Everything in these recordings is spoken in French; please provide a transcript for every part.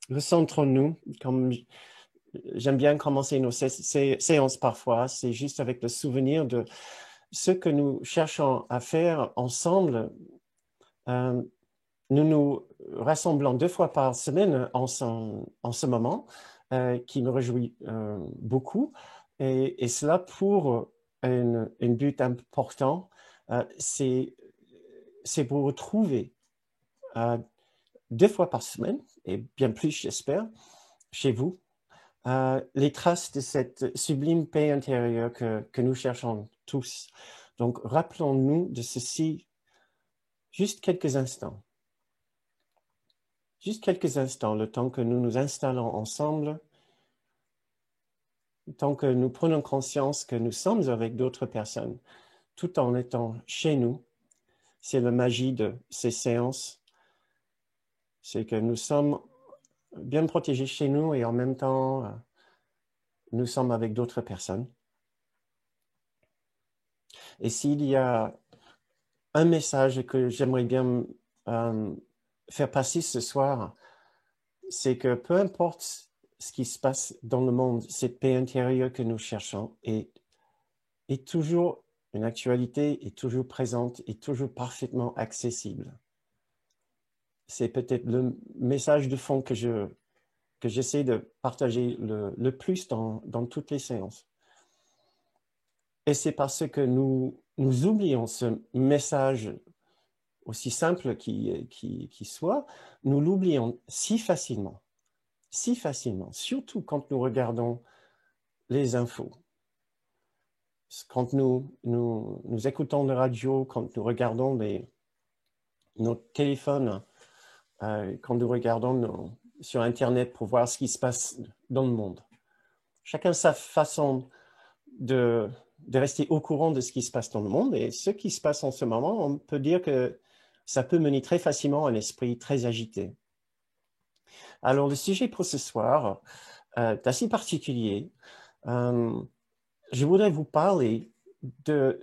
recentrons-nous, comme j'aime bien commencer nos séances parfois, c'est juste avec le souvenir de ce que nous cherchons à faire ensemble. Euh, nous nous rassemblons 2 fois par semaine en ce moment, qui me réjouit beaucoup, et cela pour un but important, c'est pour retrouver euh, 2 fois par semaine, et bien plus j'espère, chez vous, les traces de cette sublime paix intérieure que nous cherchons tous. Donc, rappelons-nous de ceci juste quelques instants. Juste quelques instants, le temps que nous nous installons ensemble, le temps que nous prenons conscience que nous sommes avec d'autres personnes, tout en étant chez nous. C'est la magie de ces séances. C'est que nous sommes bien protégés chez nous et en même temps, nous sommes avec d'autres personnes. Et s'il y a un message que j'aimerais bien faire passer ce soir, c'est que peu importe ce qui se passe dans le monde, cette paix intérieure que nous cherchons est toujours une actualité, est toujours présente, est toujours parfaitement accessible. C'est peut-être le message de fond que j'essaie de partager le plus dans toutes les séances. Et c'est parce que nous oublions ce message, aussi simple qu'il soit, nous l'oublions si facilement, surtout quand nous regardons les infos. Quand nous écoutons la radio, quand nous regardons nos téléphones, quand nous regardons sur Internet pour voir ce qui se passe dans le monde. Chacun sa façon de rester au courant de ce qui se passe dans le monde. Et ce qui se passe en ce moment, on peut dire que ça peut mener très facilement à un esprit très agité. Alors, le sujet pour ce soir est assez particulier. Je voudrais vous parler de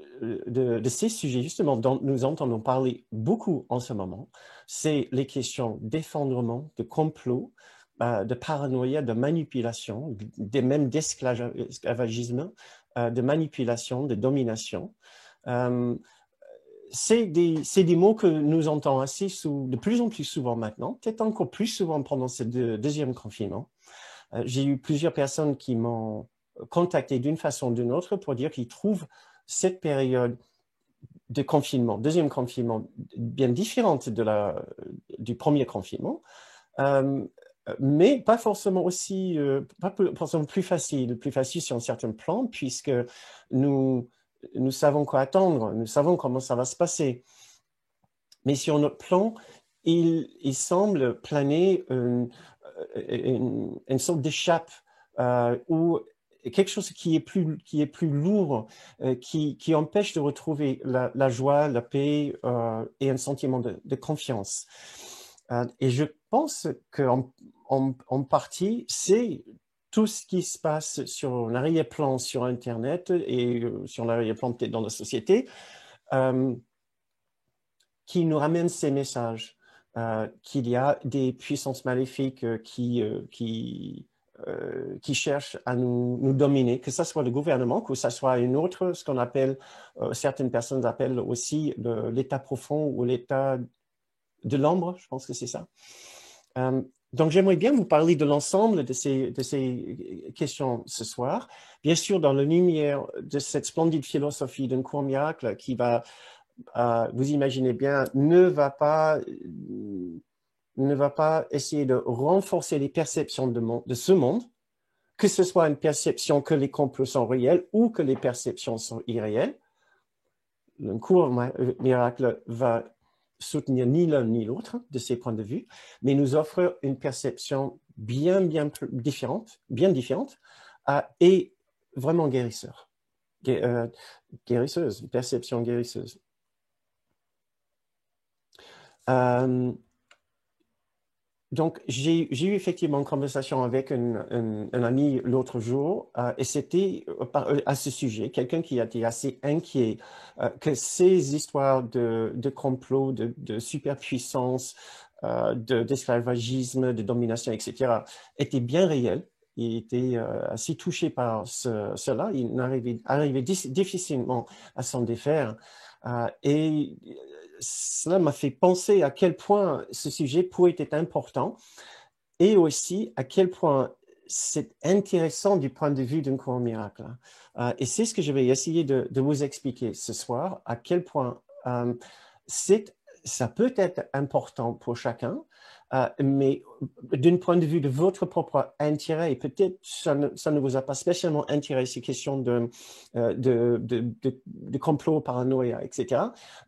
ces sujets, justement, dont nous entendons parler beaucoup en ce moment. C'est les questions d'effondrement, de complot, de paranoïa, de manipulation, même d'esclavagisme, de manipulation, de domination. C'est des mots que nous entendons de plus en plus souvent maintenant, peut-être encore plus souvent pendant ce deuxième confinement. J'ai eu plusieurs personnes qui m'ont contacté d'une façon ou d'une autre pour dire qu'ils trouvent cette période de confinement, deuxième confinement, bien différente du premier confinement, mais pas forcément pas forcément plus facile sur un certain plan, puisque nous savons quoi attendre, nous savons comment ça va se passer. Mais sur notre plan, il semble planer une sorte d'échappe ou quelque chose qui est plus lourd, qui empêche de retrouver la joie, la paix et un sentiment de confiance. Et je pense qu'en partie, c'est tout ce qui se passe sur l'arrière-plan sur Internet et sur l'arrière-plan peut-être dans la société, qui nous ramène ces messages, qu'il y a des puissances maléfiques qui cherchent à nous dominer, que ce soit le gouvernement, que ce soit une autre, ce qu'on appelle, certaines personnes appellent aussi l'état profond ou l'état de l'ombre, je pense que c'est ça. Donc, j'aimerais bien vous parler de l'ensemble de ces questions ce soir. Bien sûr, dans la lumière de cette splendide philosophie d'un court miracle qui va, vous imaginez bien, ne va pas essayer de renforcer les perceptions de ce monde, que ce soit une perception que les complots sont réels ou que les perceptions sont irréelles. Le court miracle va soutenir ni l'un ni l'autre de ces points de vue, mais nous offre une perception bien différente et vraiment guérisseuse, une perception guérisseuse. Donc, j'ai eu effectivement une conversation avec un ami l'autre jour, et c'était à ce sujet, quelqu'un qui a été assez inquiet que ces histoires de complot, de superpuissance, d'esclavagisme, de domination, etc., était bien réel. Il était assez touché par cela. Il arrivait difficilement à s'en défaire. Et cela m'a fait penser à quel point ce sujet pourrait être important et aussi à quel point c'est intéressant du point de vue d'un courant miracle. Et c'est ce que je vais essayer de vous expliquer ce soir, à quel point ça peut être important pour chacun, mais d'un point de vue de votre propre intérêt, et peut-être ça ne vous a pas spécialement intéressé, question de complot, paranoïa, etc.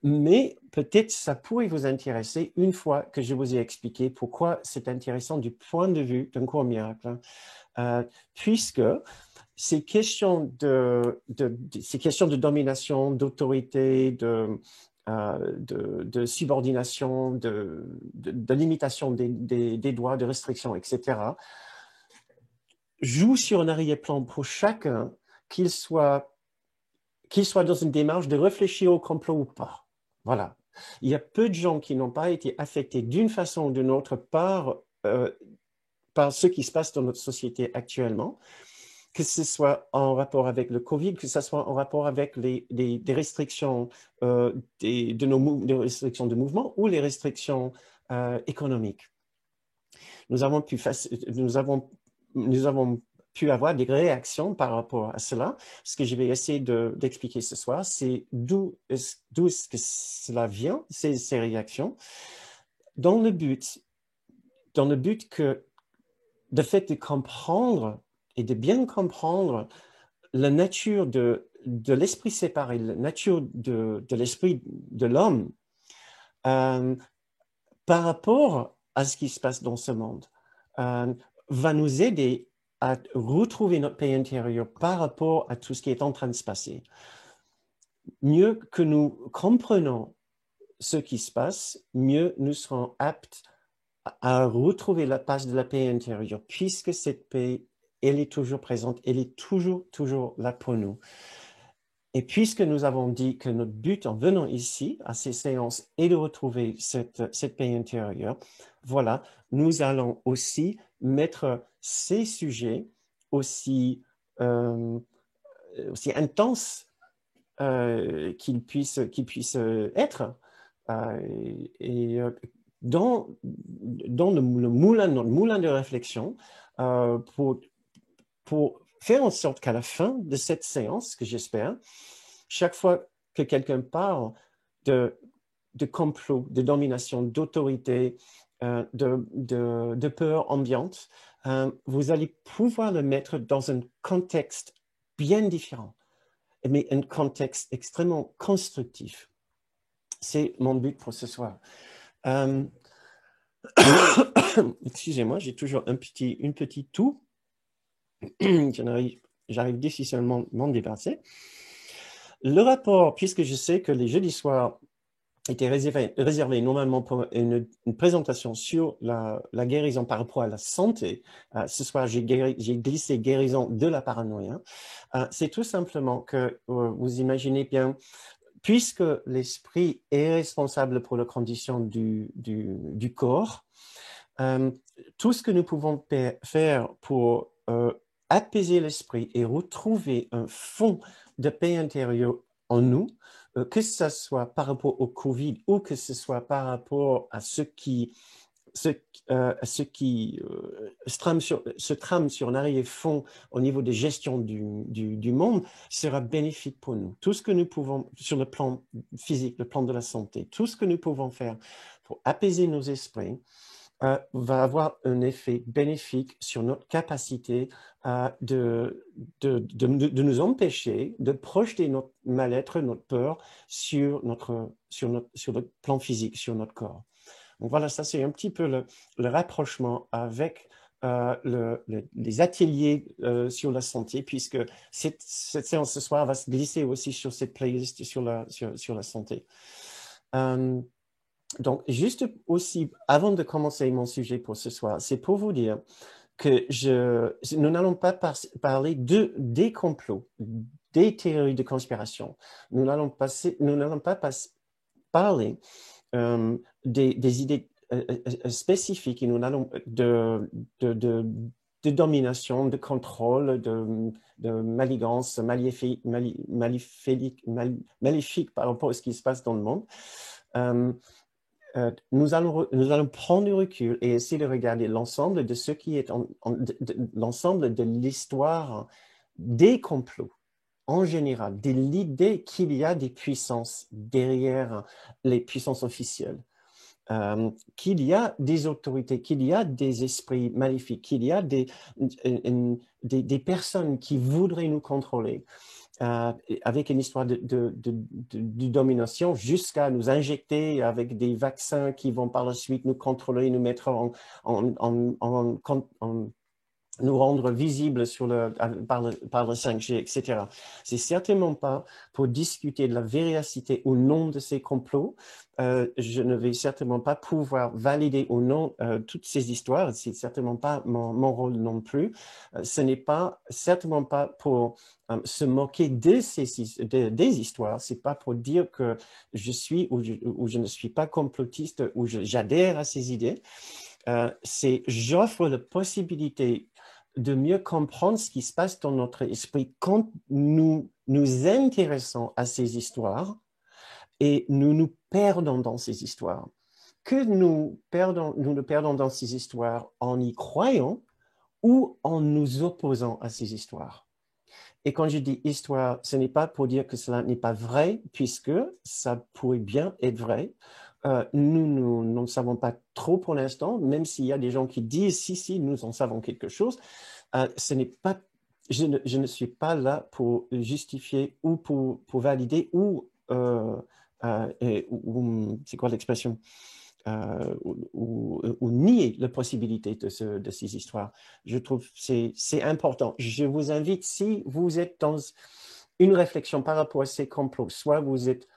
Mais peut-être ça pourrait vous intéresser une fois que je vous ai expliqué pourquoi c'est intéressant du point de vue d'un courant miracle, puisque ces questions ces questions de domination, d'autorité, de subordination, de limitation des droits, de restrictions, etc., jouent sur un arrière-plan pour chacun, qu'il soit dans une démarche de réfléchir au complot ou pas. Voilà. Il y a peu de gens qui n'ont pas été affectés d'une façon ou d'une autre par ce qui se passe dans notre société actuellement, que ce soit en rapport avec le Covid, que ce soit en rapport avec des restrictions, des restrictions de mouvement ou les restrictions économiques. Nous avons pu avoir des réactions par rapport à cela. Ce que je vais essayer d'expliquer ce soir, c'est d'où est-ce que cela vient, ces réactions, dans le but que le fait de comprendre et de bien comprendre la nature de l'esprit séparé, la nature de l'esprit de l'homme par rapport à ce qui se passe dans ce monde, va nous aider à retrouver notre paix intérieure par rapport à tout ce qui est en train de se passer. Mieux que nous comprenons ce qui se passe, mieux nous serons aptes à retrouver la base de la paix intérieure, puisque cette paix, elle est toujours présente, elle est toujours là pour nous. Et puisque nous avons dit que notre but en venant ici, à ces séances, est de retrouver cette paix intérieure, voilà, nous allons aussi mettre ces sujets aussi intenses qu'ils puissent être. Et dans notre moulin de réflexion, pour faire en sorte qu'à la fin de cette séance, que j'espère, chaque fois que quelqu'un parle de complot, de domination, d'autorité, de peur ambiante, vous allez pouvoir le mettre dans un contexte bien différent, mais un contexte extrêmement constructif. C'est mon but pour ce soir. Excusez-moi, j'ai toujours une petite toux. J'arrive difficilement à m'en débarrasser. Le rapport, puisque je sais que les jeudis soirs étaient réservés normalement pour une présentation sur la guérison par rapport à la santé, ce soir j'ai glissé guérison de la paranoïa. C'est tout simplement que vous imaginez bien, puisque l'esprit est responsable pour la condition du corps, tout ce que nous pouvons faire pour apaiser l'esprit et retrouver un fond de paix intérieure en nous, que ce soit par rapport au Covid ou que ce soit par rapport à ce qui se trame sur un arrière-fond au niveau de gestion du monde sera bénéfique pour nous. Tout ce que nous pouvons, sur le plan physique, le plan de la santé, tout ce que nous pouvons faire pour apaiser nos esprits, va avoir un effet bénéfique sur notre capacité de nous empêcher de projeter notre mal-être, notre peur sur notre plan physique, sur notre corps. Donc voilà, ça c'est un petit peu le rapprochement avec les ateliers sur la santé, puisque cette séance ce soir va se glisser aussi sur cette playlist sur la santé. Donc, juste aussi, avant de commencer mon sujet pour ce soir, c'est pour vous dire que nous n'allons pas parler des complots, des théories de conspiration. Nous n'allons pas parler des idées spécifiques, nous allons de domination, de contrôle, de manigance maléfique par rapport à ce qui se passe dans le monde. Nous allons prendre du recul et essayer de regarder l'ensemble de ce qui est l'ensemble de l'histoire des complots en général, de l'idée qu'il y a des puissances derrière les puissances officielles, qu'il y a des autorités, qu'il y a des esprits maléfiques, qu'il y a des personnes qui voudraient nous contrôler. Avec une histoire de domination jusqu'à nous injecter avec des vaccins qui vont par la suite nous contrôler, nous mettre nous rendre visibles par le 5G, etc. C'est certainement pas pour discuter de la véracité ou non de ces complots. Je ne vais certainement pas pouvoir valider ou non toutes ces histoires. C'est certainement pas mon rôle non plus. Ce n'est certainement pas pour se moquer des histoires. C'est pas pour dire que je suis ou je ne suis pas complotiste ou j'adhère à ces idées. J'offre la possibilité de mieux comprendre ce qui se passe dans notre esprit quand nous nous intéressons à ces histoires et nous nous perdons dans ces histoires. Que nous nous perdons dans ces histoires en y croyant ou en nous opposant à ces histoires. Et quand je dis histoire, ce n'est pas pour dire que cela n'est pas vrai, puisque ça pourrait bien être vrai. Nous ne savons pas trop pour l'instant, même s'il y a des gens qui disent si, nous en savons quelque chose. Ce n'est pas, je ne suis pas là pour justifier ou pour valider ou c'est quoi l'expression? Ou nier la possibilité de ces histoires. Je trouve que c'est important. Je vous invite, si vous êtes dans une réflexion par rapport à ces complots, soit vous êtes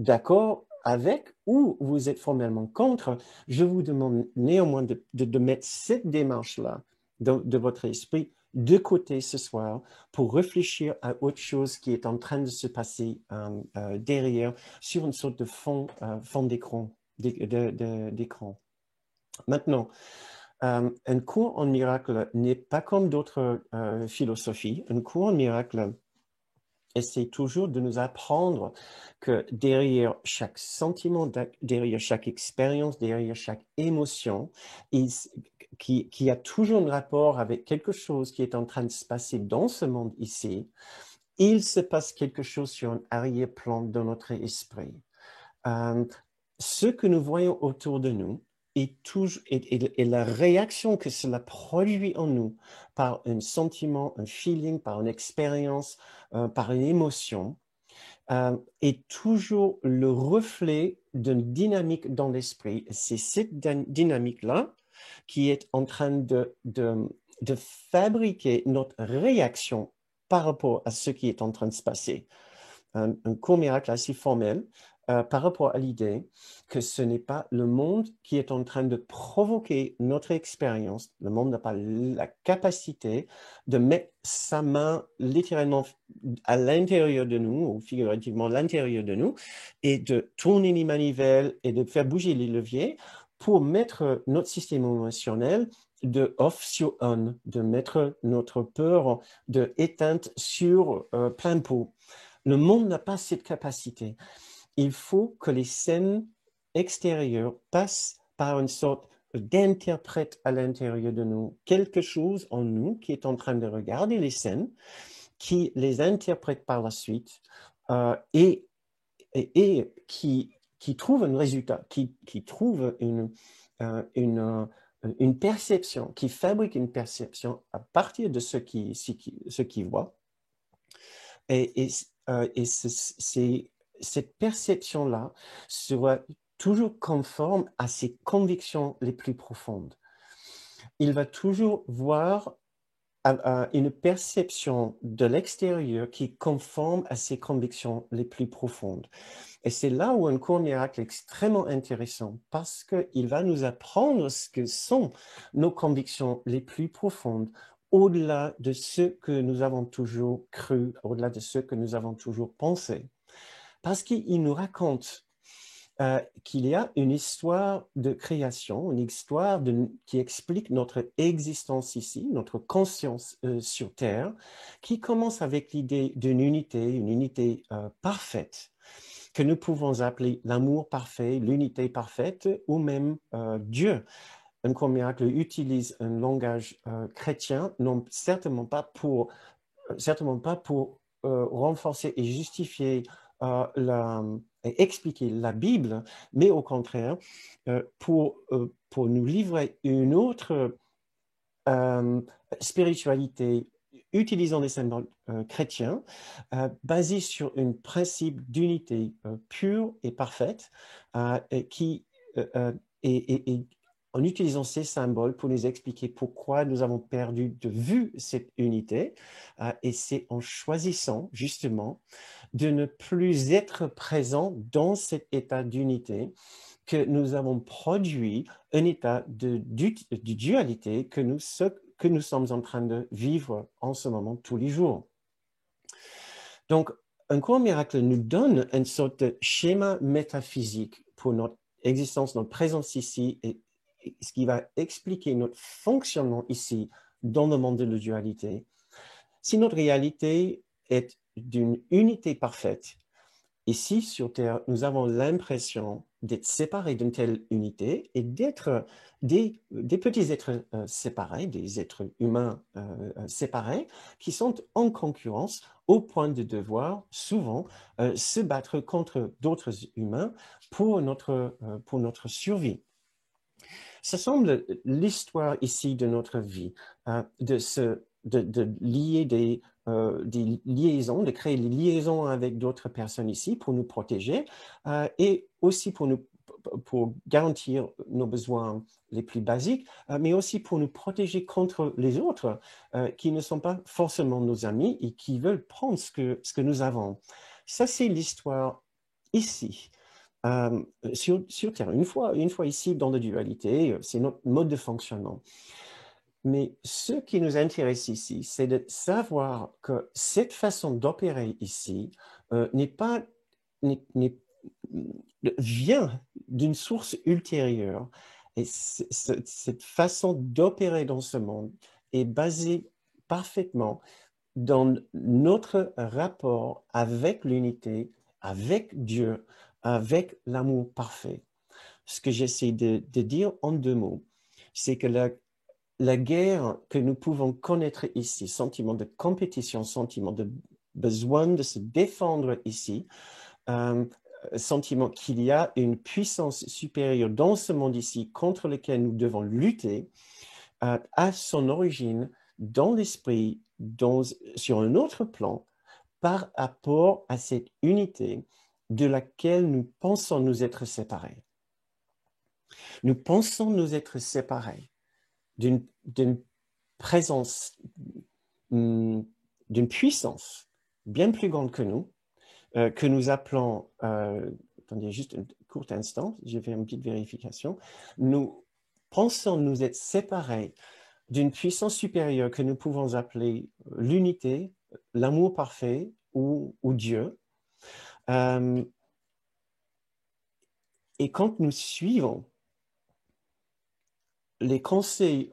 d'accord avec ou vous êtes formellement contre, je vous demande néanmoins de mettre cette démarche-là de votre esprit de côté ce soir pour réfléchir à autre chose qui est en train de se passer derrière sur une sorte de fond d'écran. Maintenant, un cours en miracle n'est pas comme d'autres philosophies. Un cours en miracle essaie toujours de nous apprendre que derrière chaque sentiment, derrière chaque expérience, derrière chaque émotion, qui a toujours un rapport avec quelque chose qui est en train de se passer dans ce monde ici, il se passe quelque chose sur un arrière-plan de notre esprit. Ce que nous voyons autour de nous et la réaction que cela produit en nous par un sentiment, un feeling, par une expérience, par une émotion, est toujours le reflet d'une dynamique dans l'esprit. C'est cette dynamique-là qui est en train de fabriquer notre réaction par rapport à ce qui est en train de se passer. Un court miracle assez formel par rapport à l'idée que ce n'est pas le monde qui est en train de provoquer notre expérience. Le monde n'a pas la capacité de mettre sa main littéralement à l'intérieur de nous, ou figurativement à l'intérieur de nous, et de tourner les manivelles et de faire bouger les leviers pour mettre notre système émotionnel de off sur on, de mettre notre peur de éteinte sur plein pot. Le monde n'a pas cette capacité. Il faut que les scènes extérieures passent par une sorte d'interprète à l'intérieur de nous, quelque chose en nous qui est en train de regarder les scènes, qui les interprète par la suite et qui trouve un résultat, qui trouve une perception, qui fabrique une perception à partir de ce qu'il voit. Et cette perception-là sera toujours conforme à ses convictions les plus profondes. Il va toujours voir une perception de l'extérieur qui est conforme à ses convictions les plus profondes. Et c'est là où un cours miracle est extrêmement intéressant parce qu'il va nous apprendre ce que sont nos convictions les plus profondes au-delà de ce que nous avons toujours cru, au-delà de ce que nous avons toujours pensé. Parce qu'il nous raconte qu'il y a une histoire de création, une histoire qui explique notre existence ici, notre conscience sur Terre, qui commence avec l'idée d'une unité, une unité parfaite, que nous pouvons appeler l'amour parfait, l'unité parfaite, ou même Dieu. Un cours miracle utilise un langage chrétien, non certainement pas pour renforcer et justifier et expliquer la Bible, mais au contraire, pour nous livrer une autre spiritualité utilisant des symboles chrétiens, basés sur un principe d'unité pure et parfaite, et en utilisant ces symboles pour nous expliquer pourquoi nous avons perdu de vue cette unité, et c'est en choisissant justement de ne plus être présent dans cet état d'unité que nous avons produit un état de dualité que nous sommes en train de vivre en ce moment tous les jours. Donc, un cours miracle nous donne une sorte de schéma métaphysique pour notre existence, notre présence ici, et ce qui va expliquer notre fonctionnement ici dans le monde de la dualité. Si notre réalité est d'une unité parfaite, ici sur Terre, nous avons l'impression d'être séparés d'une telle unité et d'être des petits êtres séparés, des êtres humains séparés, qui sont en concurrence au point de devoir souvent se battre contre d'autres humains pour notre survie. Ça semble l'histoire ici de notre vie, de lier des liaisons, de créer des liaisons avec d'autres personnes ici pour nous protéger et aussi pour garantir nos besoins les plus basiques, mais aussi pour nous protéger contre les autres qui ne sont pas forcément nos amis et qui veulent prendre ce que nous avons. Ça, c'est l'histoire ici. Sur Terre, une fois ici dans la dualité, c'est notre mode de fonctionnement. Mais ce qui nous intéresse ici, c'est de savoir que cette façon d'opérer ici vient d'une source ultérieure. Et cette façon d'opérer dans ce monde est basée parfaitement dans notre rapport avec l'unité, avec Dieu, avec l'amour parfait. Ce que j'essaie de dire en 2 mots, c'est que la guerre que nous pouvons connaître ici, sentiment de compétition, sentiment de besoin de se défendre ici, sentiment qu'il y a une puissance supérieure dans ce monde ici contre lequel nous devons lutter, a son origine dans l'esprit, sur un autre plan, par rapport à cette unité de laquelle nous pensons nous être séparés. Nous pensons nous être séparés d'une présence, d'une puissance bien plus grande que nous, que nous appelons, attendez juste un court instant, je fais une petite vérification, nous pensons nous être séparés d'une puissance supérieure que nous pouvons appeler l'unité, l'amour parfait ou Dieu. Et quand nous suivons les conseils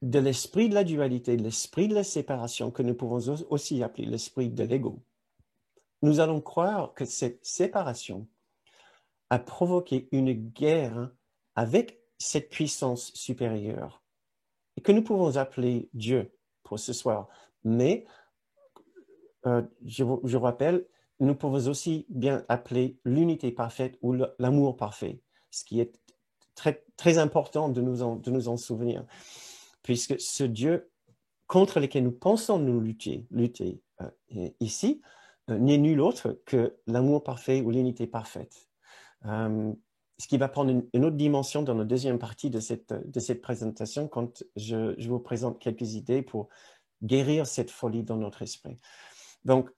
de l'esprit de la dualité, de l'esprit de la séparation, que nous pouvons aussi appeler l'esprit de l'ego, nous allons croire que cette séparation a provoqué une guerre avec cette puissance supérieure et que nous pouvons appeler Dieu pour ce soir. Mais, je rappelle, nous pouvons aussi bien appeler l'unité parfaite ou l'amour parfait, ce qui est très, très important de nous en souvenir, puisque ce Dieu contre lequel nous pensons nous lutter ici, n'est nul autre que l'amour parfait ou l'unité parfaite. Ce qui va prendre une autre dimension dans la deuxième partie de cette présentation quand je vous présente quelques idées pour guérir cette folie dans notre esprit. Donc,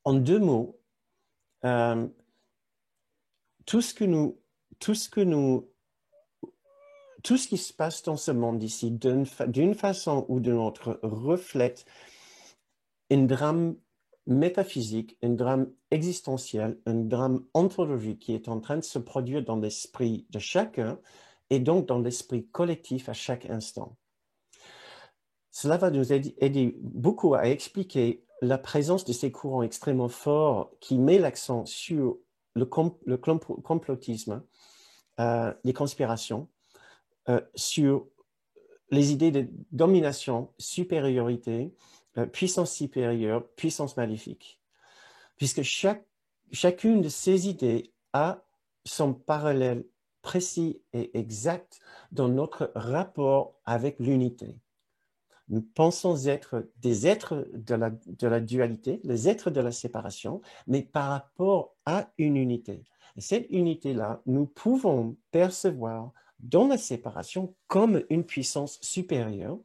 en 2 mots, tout ce qui se passe dans ce monde ici, d'une façon ou d'une autre, reflète un drame métaphysique, un drame existentiel, un drame ontologique qui est en train de se produire dans l'esprit de chacun et donc dans l'esprit collectif à chaque instant. Cela va nous aider beaucoup à expliquer la présence de ces courants extrêmement forts qui met l'accent sur le complotisme, les conspirations, sur les idées de domination, supériorité, puissance supérieure, puissance maléfique. Puisque chacune de ces idées a son parallèle précis et exact dans notre rapport avec l'unité. Nous pensons être des êtres de la dualité, les êtres de la séparation, mais par rapport à une unité. Et cette unité-là, nous pouvons percevoir dans la séparation comme une puissance supérieure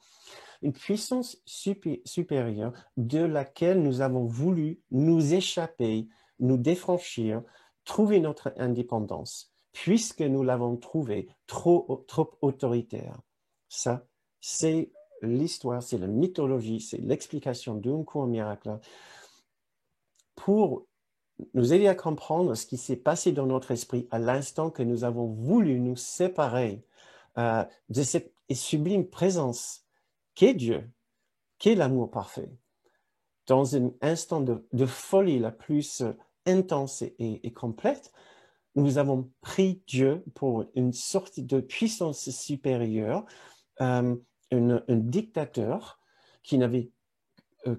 de laquelle nous avons voulu nous échapper, nous défranchir, trouver notre indépendance, puisque nous l'avons trouvée trop autoritaire. Ça, c'est l'histoire, c'est la mythologie, c'est l'explication d'un coup en miracle pour nous aider à comprendre ce qui s'est passé dans notre esprit à l'instant que nous avons voulu nous séparer de cette sublime présence qu'est Dieu, qu'est l'amour parfait. Dans un instant de folie la plus intense et complète, nous avons pris Dieu pour une sorte de puissance supérieure, un dictateur qui n'avait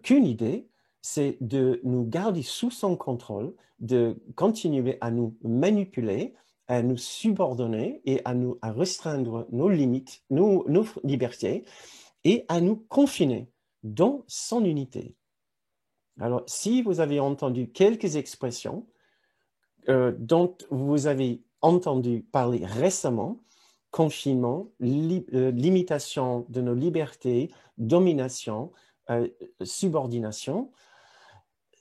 qu'une idée, c'est de nous garder sous son contrôle, de continuer à nous manipuler, à nous subordonner et à restreindre nos limites, nos libertés et à nous confiner dans son unité. Alors, si vous avez entendu quelques expressions dont vous avez entendu parler récemment, confinement, limitation de nos libertés, domination, subordination,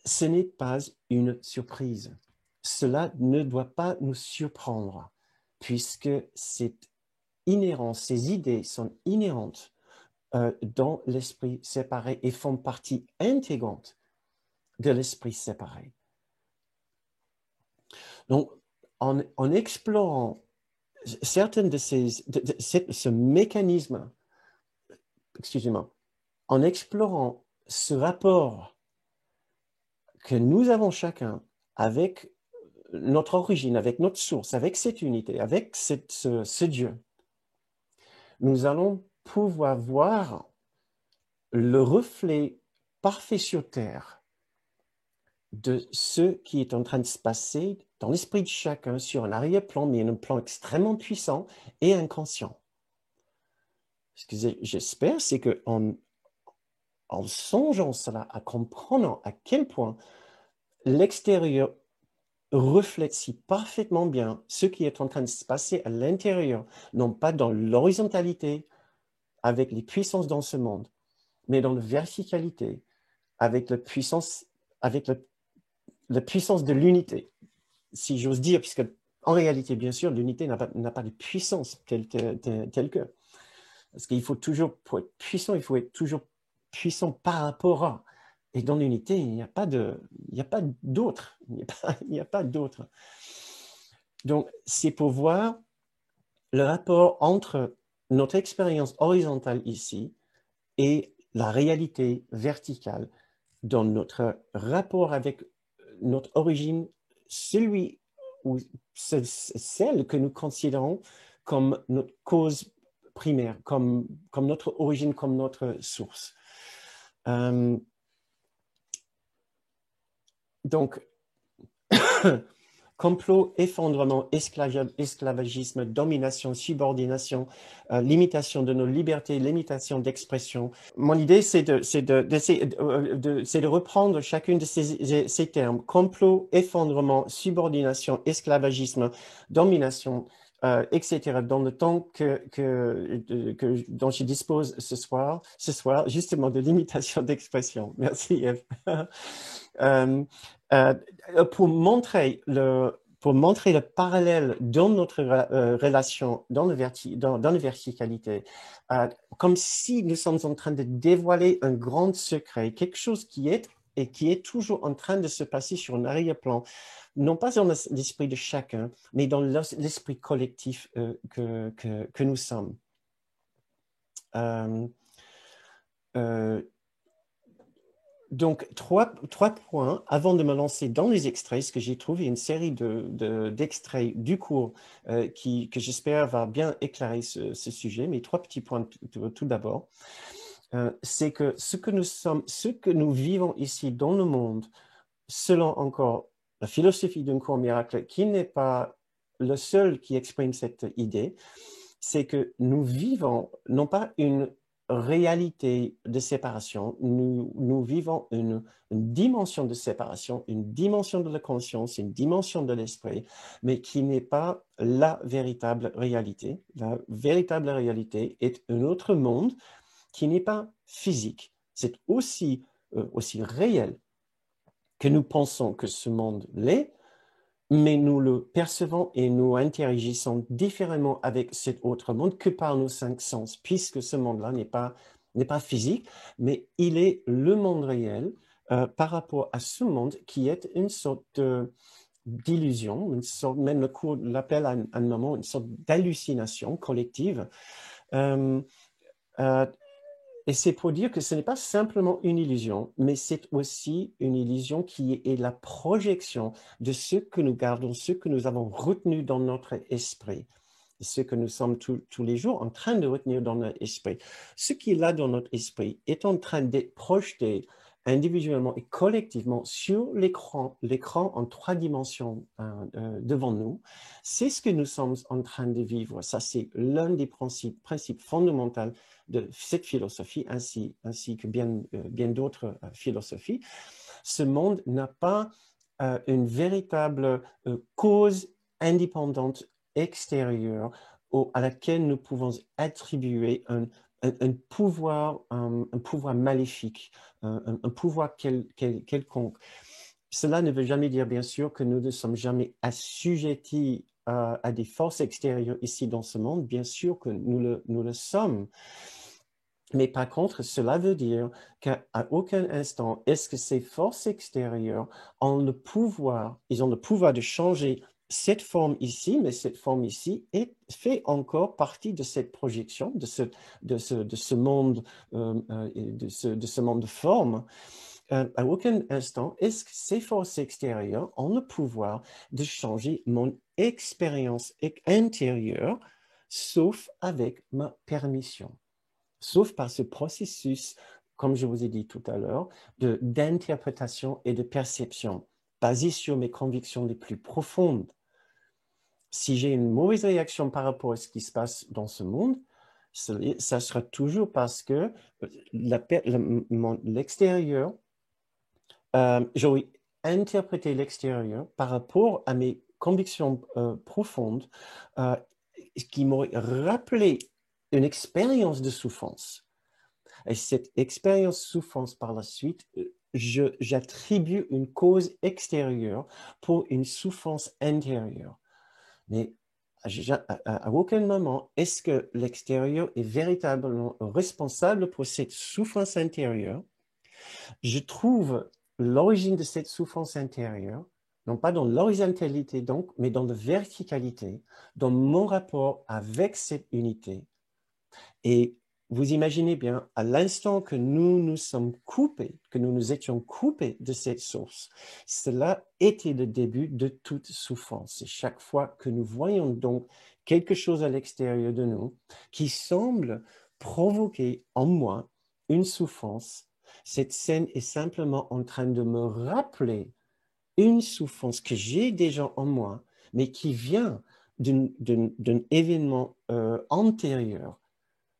ce n'est pas une surprise. Cela ne doit pas nous surprendre, puisque c'est inhérent, ces idées sont inhérentes dans l'esprit séparé et font partie intégrante de l'esprit séparé. Donc, en explorant certaines de ce mécanisme, excusez-moi, en explorant ce rapport que nous avons chacun avec notre origine, avec notre source, avec cette unité, avec ce Dieu, nous allons pouvoir voir le reflet parfait sur Terre de ce qui est en train de se passer dans l'esprit de chacun sur un arrière-plan, mais un plan extrêmement puissant et inconscient. Ce que j'espère, c'est qu'en songeant cela, à comprendre à quel point l'extérieur reflète si parfaitement bien ce qui est en train de se passer à l'intérieur, non pas dans l'horizontalité avec les puissances dans ce monde, mais dans la verticalité avec la puissance de l'unité, si j'ose dire, puisque en réalité, bien sûr, l'unité n'a pas de puissance telle que. Parce qu'il faut toujours, pour être puissant, il faut être toujours puissant par rapport à. Et dans l'unité, il n'y a pas d'autre. Il n'y a pas d'autre. Donc, c'est pour voir le rapport entre notre expérience horizontale ici et la réalité verticale dans notre rapport avec notre origine, celui ou celle que nous considérons comme notre cause primaire, comme notre origine, comme notre source. Donc, complot, effondrement, esclavagisme, domination, subordination, limitation de nos libertés, limitation d'expression. Mon idée, c'est de reprendre chacune de ces termes. Complot, effondrement, subordination, esclavagisme, domination, etc. dans le temps dont je dispose ce soir, justement de limitation d'expression. Merci, Eve. Pour montrer le parallèle dans notre relation, dans la verticalité, comme si nous sommes en train de dévoiler un grand secret, quelque chose qui est et qui est toujours en train de se passer sur un arrière-plan, non pas dans l'esprit de chacun, mais dans l'esprit collectif que nous sommes. Donc, trois points avant de me lancer dans les extraits, parce que j'ai trouvé une série d'extraits du cours que j'espère va bien éclairer ce sujet. Mais 3 petits points tout d'abord. C'est que ce que nous vivons ici dans le monde, selon encore la philosophie d'un cours miracle, qui n'est pas le seul qui exprime cette idée, c'est que nous vivons non pas une réalité de séparation, nous vivons une dimension de séparation, une dimension de la conscience, une dimension de l'esprit, mais qui n'est pas la véritable réalité. La véritable réalité est un autre monde qui n'est pas physique. C'est aussi réel que nous pensons que ce monde l'est, mais nous le percevons et nous interagissons différemment avec cet autre monde que par nos 5 sens, puisque ce monde-là n'est pas physique, mais il est le monde réel par rapport à ce monde qui est une sorte d'illusion, même le cours l'appelle à un moment une sorte d'hallucination collective. Et c'est pour dire que ce n'est pas simplement une illusion, mais c'est aussi une illusion qui est la projection de ce que nous gardons, ce que nous avons retenu dans notre esprit, ce que nous sommes tous les jours en train de retenir dans notre esprit. Ce qui est là dans notre esprit est en train d'être projeté individuellement et collectivement sur l'écran en 3 dimensions devant nous. C'est ce que nous sommes en train de vivre. Ça, c'est l'un des principes fondamentaux de cette philosophie, ainsi que bien d'autres philosophies. Ce monde n'a pas une véritable cause indépendante extérieure à laquelle nous pouvons attribuer un pouvoir maléfique, un pouvoir quelconque. Cela ne veut jamais dire, bien sûr, que nous ne sommes jamais assujettis à des forces extérieures ici dans ce monde. Bien sûr que nous le sommes. Mais par contre, cela veut dire qu'à aucun instant, est-ce que ces forces extérieures ont le pouvoir, ils ont le pouvoir de changer cette forme ici, mais cette forme ici fait encore partie de cette projection, de ce monde, de ce monde de forme. À aucun instant, est-ce que ces forces extérieures ont le pouvoir de changer mon expérience intérieure, sauf avec ma permission, sauf par ce processus, comme je vous ai dit tout à l'heure, d'interprétation et de perception, basé sur mes convictions les plus profondes. Si j'ai une mauvaise réaction par rapport à ce qui se passe dans ce monde, ça sera toujours parce que l'extérieur, j'aurais interprété l'extérieur par rapport à mes convictions profondes qui m'auraient rappelé une expérience de souffrance. Et cette expérience de souffrance par la suite, j'attribue une cause extérieure pour une souffrance intérieure. Mais à aucun moment est-ce que l'extérieur est véritablement responsable pour cette souffrance intérieure. Je trouve l'origine de cette souffrance intérieure, non pas dans l'horizontalité donc, mais dans la verticalité, dans mon rapport avec cette unité. Et vous imaginez bien, à l'instant que nous nous sommes coupés, que nous nous étions coupés de cette source, cela était le début de toute souffrance. Et chaque fois que nous voyons donc quelque chose à l'extérieur de nous qui semble provoquer en moi une souffrance, cette scène est simplement en train de me rappeler une souffrance que j'ai déjà en moi, mais qui vient d'un événement antérieur,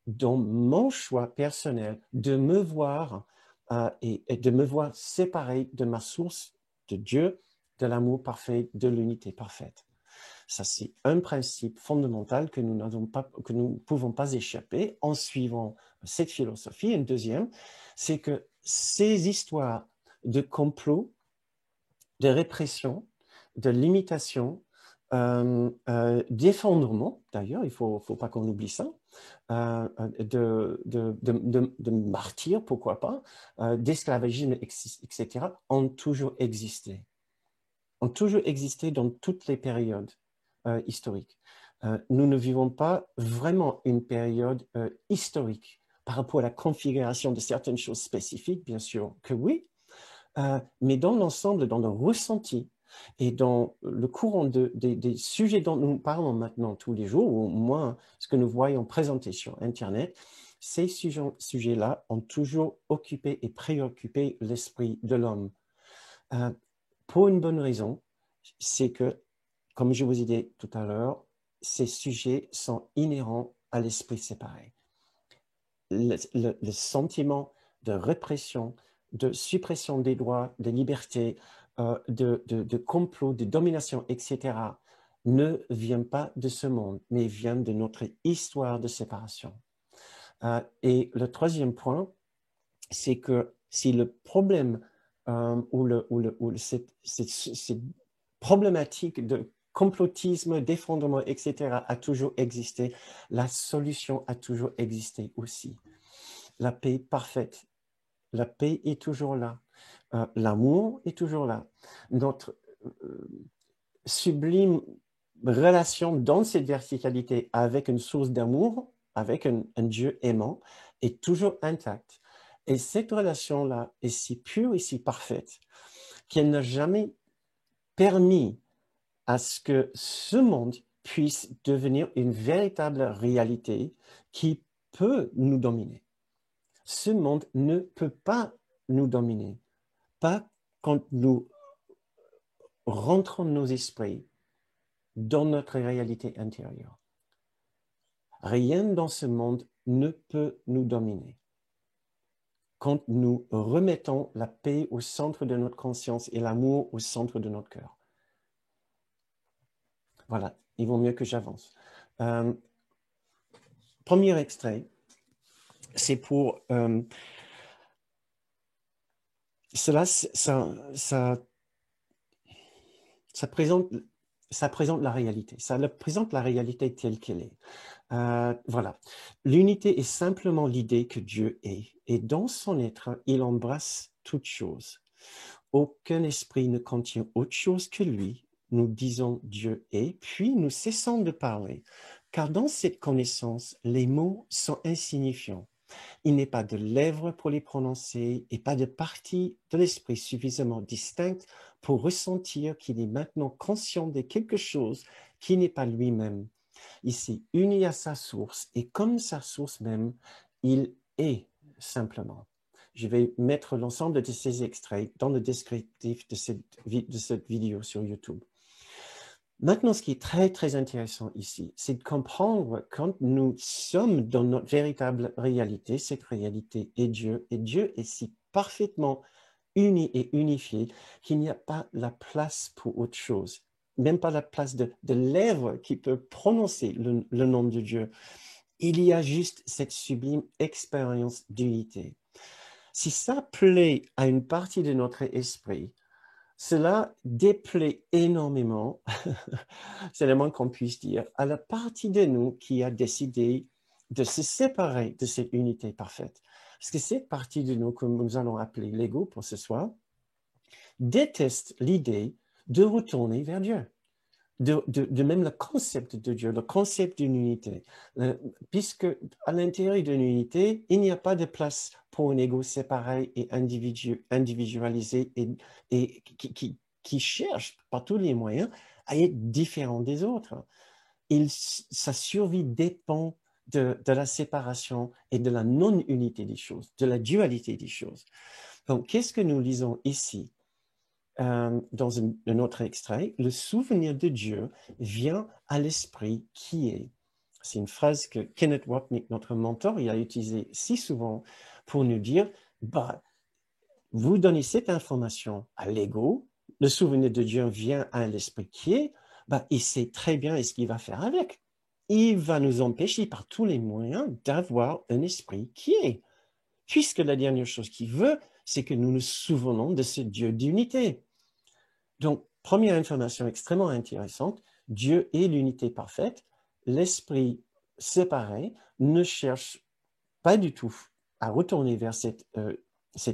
dans mon choix personnel de me voir et de me voir séparé de ma source de Dieu, de l'amour parfait, de l'unité parfaite. Ça, c'est un principe fondamental que nous ne pouvons pas échapper en suivant cette philosophie. Un deuxième, c'est que ces histoires de complot, de répression, de limitation, d'effondrement, d'ailleurs, il ne faut pas qu'on oublie ça, de martyrs, pourquoi pas, d'esclavagisme, etc., ont toujours existé. Ont toujours existé dans toutes les périodes historiques. Nous ne vivons pas vraiment une période historique par rapport à la configuration de certaines choses spécifiques, bien sûr que oui, mais dans l'ensemble, dans le ressenti et dans le courant des sujets dont nous parlons maintenant tous les jours, ou au moins ce que nous voyons présenté sur Internet, ces sujets-là ont toujours occupé et préoccupé l'esprit de l'homme. Pour une bonne raison, c'est que, comme je vous ai dit tout à l'heure, ces sujets sont inhérents à l'esprit séparé. Le sentiment de répression, de suppression des droits, des libertés, de complot, de domination, etc., ne vient pas de ce monde, mais vient de notre histoire de séparation. Et le troisième point, c'est que si le problème cette problématique de complotisme, d'effondrement, etc., a toujours existé, la solution a toujours existé aussi. La paix parfaite, la paix est toujours là, l'amour est toujours là. Notre sublime relation dans cette verticalité avec une source d'amour, avec un Dieu aimant, est toujours intacte. Et cette relation-là est si pure et si parfaite qu'elle n'a jamais permis à ce que ce monde puisse devenir une véritable réalité qui peut nous dominer. Ce monde ne peut pas nous dominer, pas quand nous rentrons nos esprits dans notre réalité intérieure. Rien dans ce monde ne peut nous dominer. Quand nous remettons la paix au centre de notre conscience et l'amour au centre de notre cœur. Voilà, il vaut mieux que j'avance. Premier extrait, c'est pour... cela, ça présente la réalité. Ça présente la réalité telle qu'elle est. Voilà. L'unité est simplement l'idée que Dieu est. Et dans son être, il embrasse toute chose. Aucun esprit ne contient autre chose que lui. Nous disons Dieu est, puis nous cessons de parler. Car dans cette connaissance, les mots sont insignifiants. Il n'est pas de lèvres pour les prononcer et pas de partie de l'esprit suffisamment distincte pour ressentir qu'il est maintenant conscient de quelque chose qui n'est pas lui-même. Il s'est uni à sa source et comme sa source même, il est simplement. Je vais mettre l'ensemble de ces extraits dans le descriptif de cette vidéo sur YouTube. Maintenant, ce qui est très, très intéressant ici, c'est de comprendre quand nous sommes dans notre véritable réalité, cette réalité est Dieu, et Dieu est si parfaitement uni et unifié qu'il n'y a pas la place pour autre chose, même pas la place de lèvres qui peut prononcer le nom de Dieu. Il y a juste cette sublime expérience d'unité. Si ça plaît à une partie de notre esprit, cela déplaît énormément, c'est le moins qu'on puisse dire, à la partie de nous qui a décidé de se séparer de cette unité parfaite. Parce que cette partie de nous que nous allons appeler l'ego pour ce soir, déteste l'idée de retourner vers Dieu. De même le concept de Dieu, le concept d'une unité. Puisque à l'intérieur d'une unité, il n'y a pas de place pour un ego séparé et individualisé et qui cherche par tous les moyens à être différent des autres. Sa survie dépend de la séparation et de la non-unité des choses, de la dualité des choses. Donc, qu'est-ce que nous lisons ici? Dans un autre extrait, le souvenir de Dieu vient à l'esprit qui est. C'est une phrase que Kenneth Wapnick, notre mentor, il a utilisée si souvent pour nous dire, bah, vous donnez cette information à l'ego, le souvenir de Dieu vient à l'esprit qui est, bah, il sait très bien ce qu'il va faire avec. Il va nous empêcher par tous les moyens d'avoir un esprit qui est. Puisque la dernière chose qu'il veut, c'est que nous nous souvenons de ce Dieu d'unité. Donc, première information extrêmement intéressante, Dieu est l'unité parfaite. L'esprit séparé ne cherche pas du tout à retourner vers cette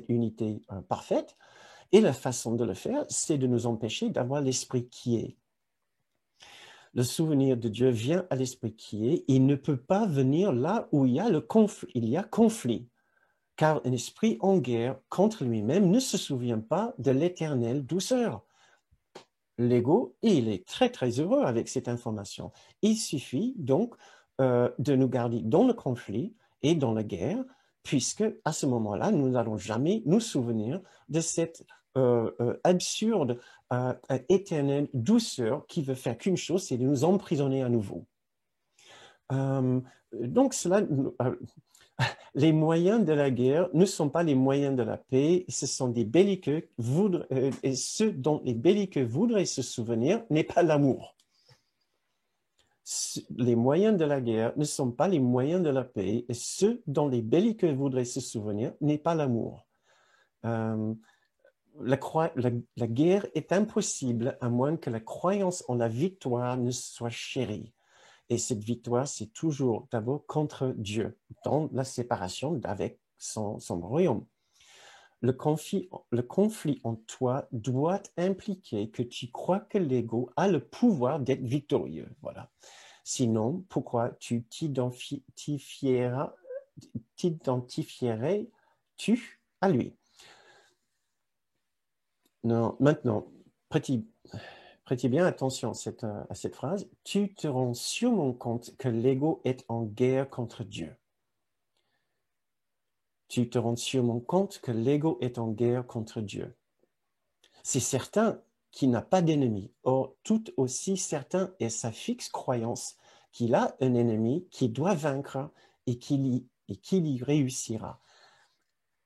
unité parfaite. Et la façon de le faire, c'est de nous empêcher d'avoir l'esprit qui est. Le souvenir de Dieu vient à l'esprit qui est. Il ne peut pas venir là où il y a le conflit. Il y a conflit. Car un esprit en guerre contre lui-même ne se souvient pas de l'éternelle douceur. L'ego, il est très, très heureux avec cette information. Il suffit donc de nous garder dans le conflit et dans la guerre, puisque à ce moment-là, nous n'allons jamais nous souvenir de cette absurde, éternelle douceur qui veut faire qu'une chose, c'est de nous emprisonner à nouveau. Donc, cela, les moyens de la guerre ne sont pas les moyens de la paix, ce sont des belliqueux, et ce dont les belliqueux voudraient se souvenir n'est pas l'amour. Les moyens de la guerre ne sont pas les moyens de la paix, et ce dont les belliqueux voudraient se souvenir n'est pas l'amour. La guerre est impossible à moins que la croyance en la victoire ne soit chérie. Et cette victoire, c'est toujours d'abord contre Dieu, dans la séparation avec son royaume. Le conflit en toi doit impliquer que tu crois que l'ego a le pouvoir d'être victorieux. Voilà. Sinon, pourquoi t'identifierais-tu à lui? Non, maintenant, prêtez bien attention à cette phrase. Tu te rends sûrement compte que l'ego est en guerre contre Dieu. Tu te rends sûrement compte que l'ego est en guerre contre Dieu. C'est certain qu'il n'a pas d'ennemi. Or, tout aussi certain est sa fixe croyance qu'il a un ennemi qu'il doit vaincre et qu'il y réussira.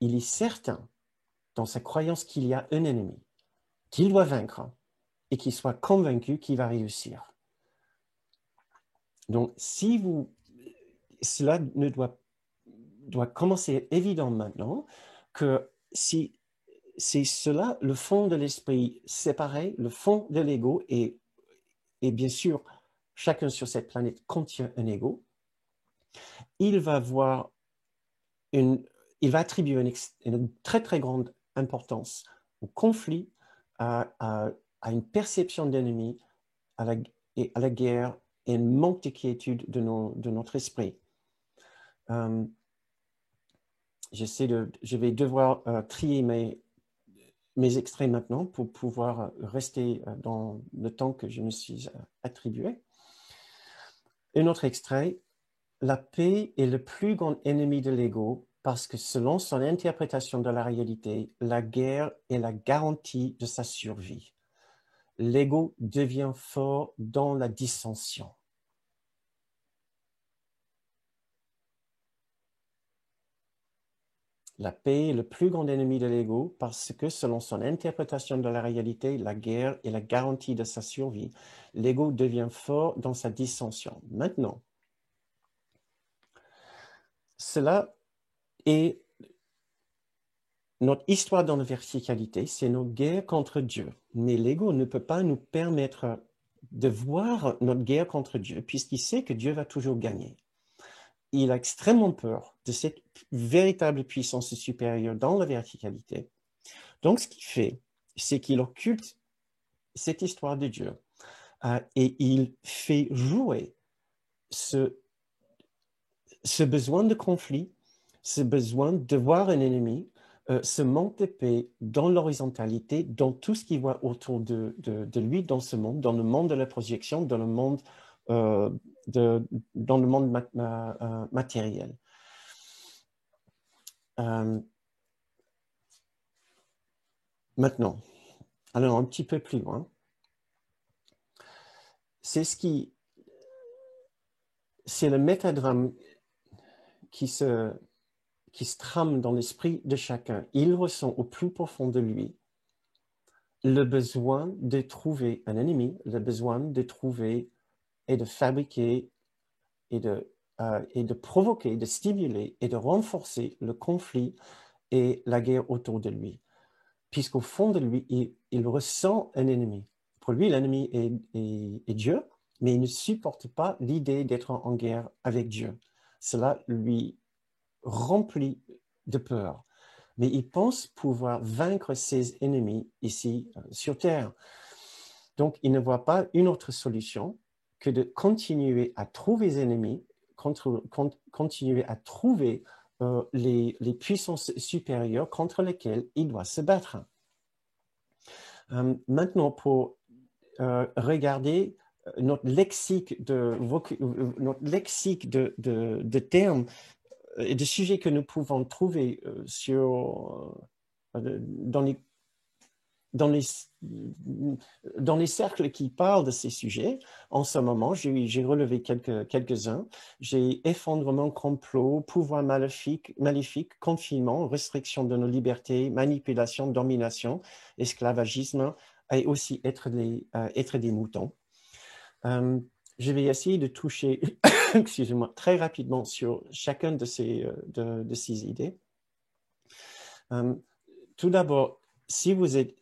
Il est certain dans sa croyance qu'il y a un ennemi qu'il doit vaincre et qu'il soit convaincu qu'il va réussir. Donc, cela ne doit commencer à être évident maintenant que si c'est cela le fond de l'esprit séparé, le fond de l'ego, et bien sûr, chacun sur cette planète contient un ego, il va attribuer une très très grande importance au conflit, à une perception d'ennemi, à la guerre et un manque de quiétude de notre esprit. Je vais devoir trier mes extraits maintenant pour pouvoir rester dans le temps que je me suis attribué. Un autre extrait. La paix est le plus grand ennemi de l'ego parce que selon son interprétation de la réalité, la guerre est la garantie de sa survie. L'ego devient fort dans la dissension. La paix est le plus grand ennemi de l'ego parce que, selon son interprétation de la réalité, la guerre est la garantie de sa survie. L'ego devient fort dans sa dissension. Maintenant, cela est notre histoire dans la verticalité, c'est nos guerres contre Dieu. Mais l'ego ne peut pas nous permettre de voir notre guerre contre Dieu puisqu'il sait que Dieu va toujours gagner. Il a extrêmement peur de cette véritable puissance supérieure dans la verticalité. Donc, ce qu'il fait, c'est qu'il occulte cette histoire de Dieu et il fait jouer ce besoin de conflit, ce besoin de voir un ennemi, ce manque de paix dans l'horizontalité, dans tout ce qu'il voit autour de lui dans ce monde, dans le monde de la projection, dans le monde matériel. Maintenant, allons un petit peu plus loin. C'est le métadrame qui se trame dans l'esprit de chacun. Il ressent au plus profond de lui le besoin de trouver un ennemi, le besoin de trouver et de fabriquer et de provoquer, de stimuler et de renforcer le conflit et la guerre autour de lui. Puisqu'au fond de lui, il ressent un ennemi. Pour lui, l'ennemi est Dieu, mais il ne supporte pas l'idée d'être en guerre avec Dieu. Cela lui remplit de peur. Mais il pense pouvoir vaincre ses ennemis ici sur Terre. Donc, il ne voit pas une autre solution que de continuer à trouver des ennemis, continuer à trouver les puissances supérieures contre lesquelles il doit se battre. Maintenant, pour regarder notre lexique de termes et de sujets que nous pouvons trouver dans les dans les, dans les cercles qui parlent de ces sujets, en ce moment, j'ai relevé quelques-uns. J'ai effondrement, complot, pouvoir maléfique, confinement, restriction de nos libertés, manipulation, domination, esclavagisme, et aussi être des moutons. Je vais essayer de toucher, excusez-moi, très rapidement sur chacune de ces idées. Tout d'abord, si vous avez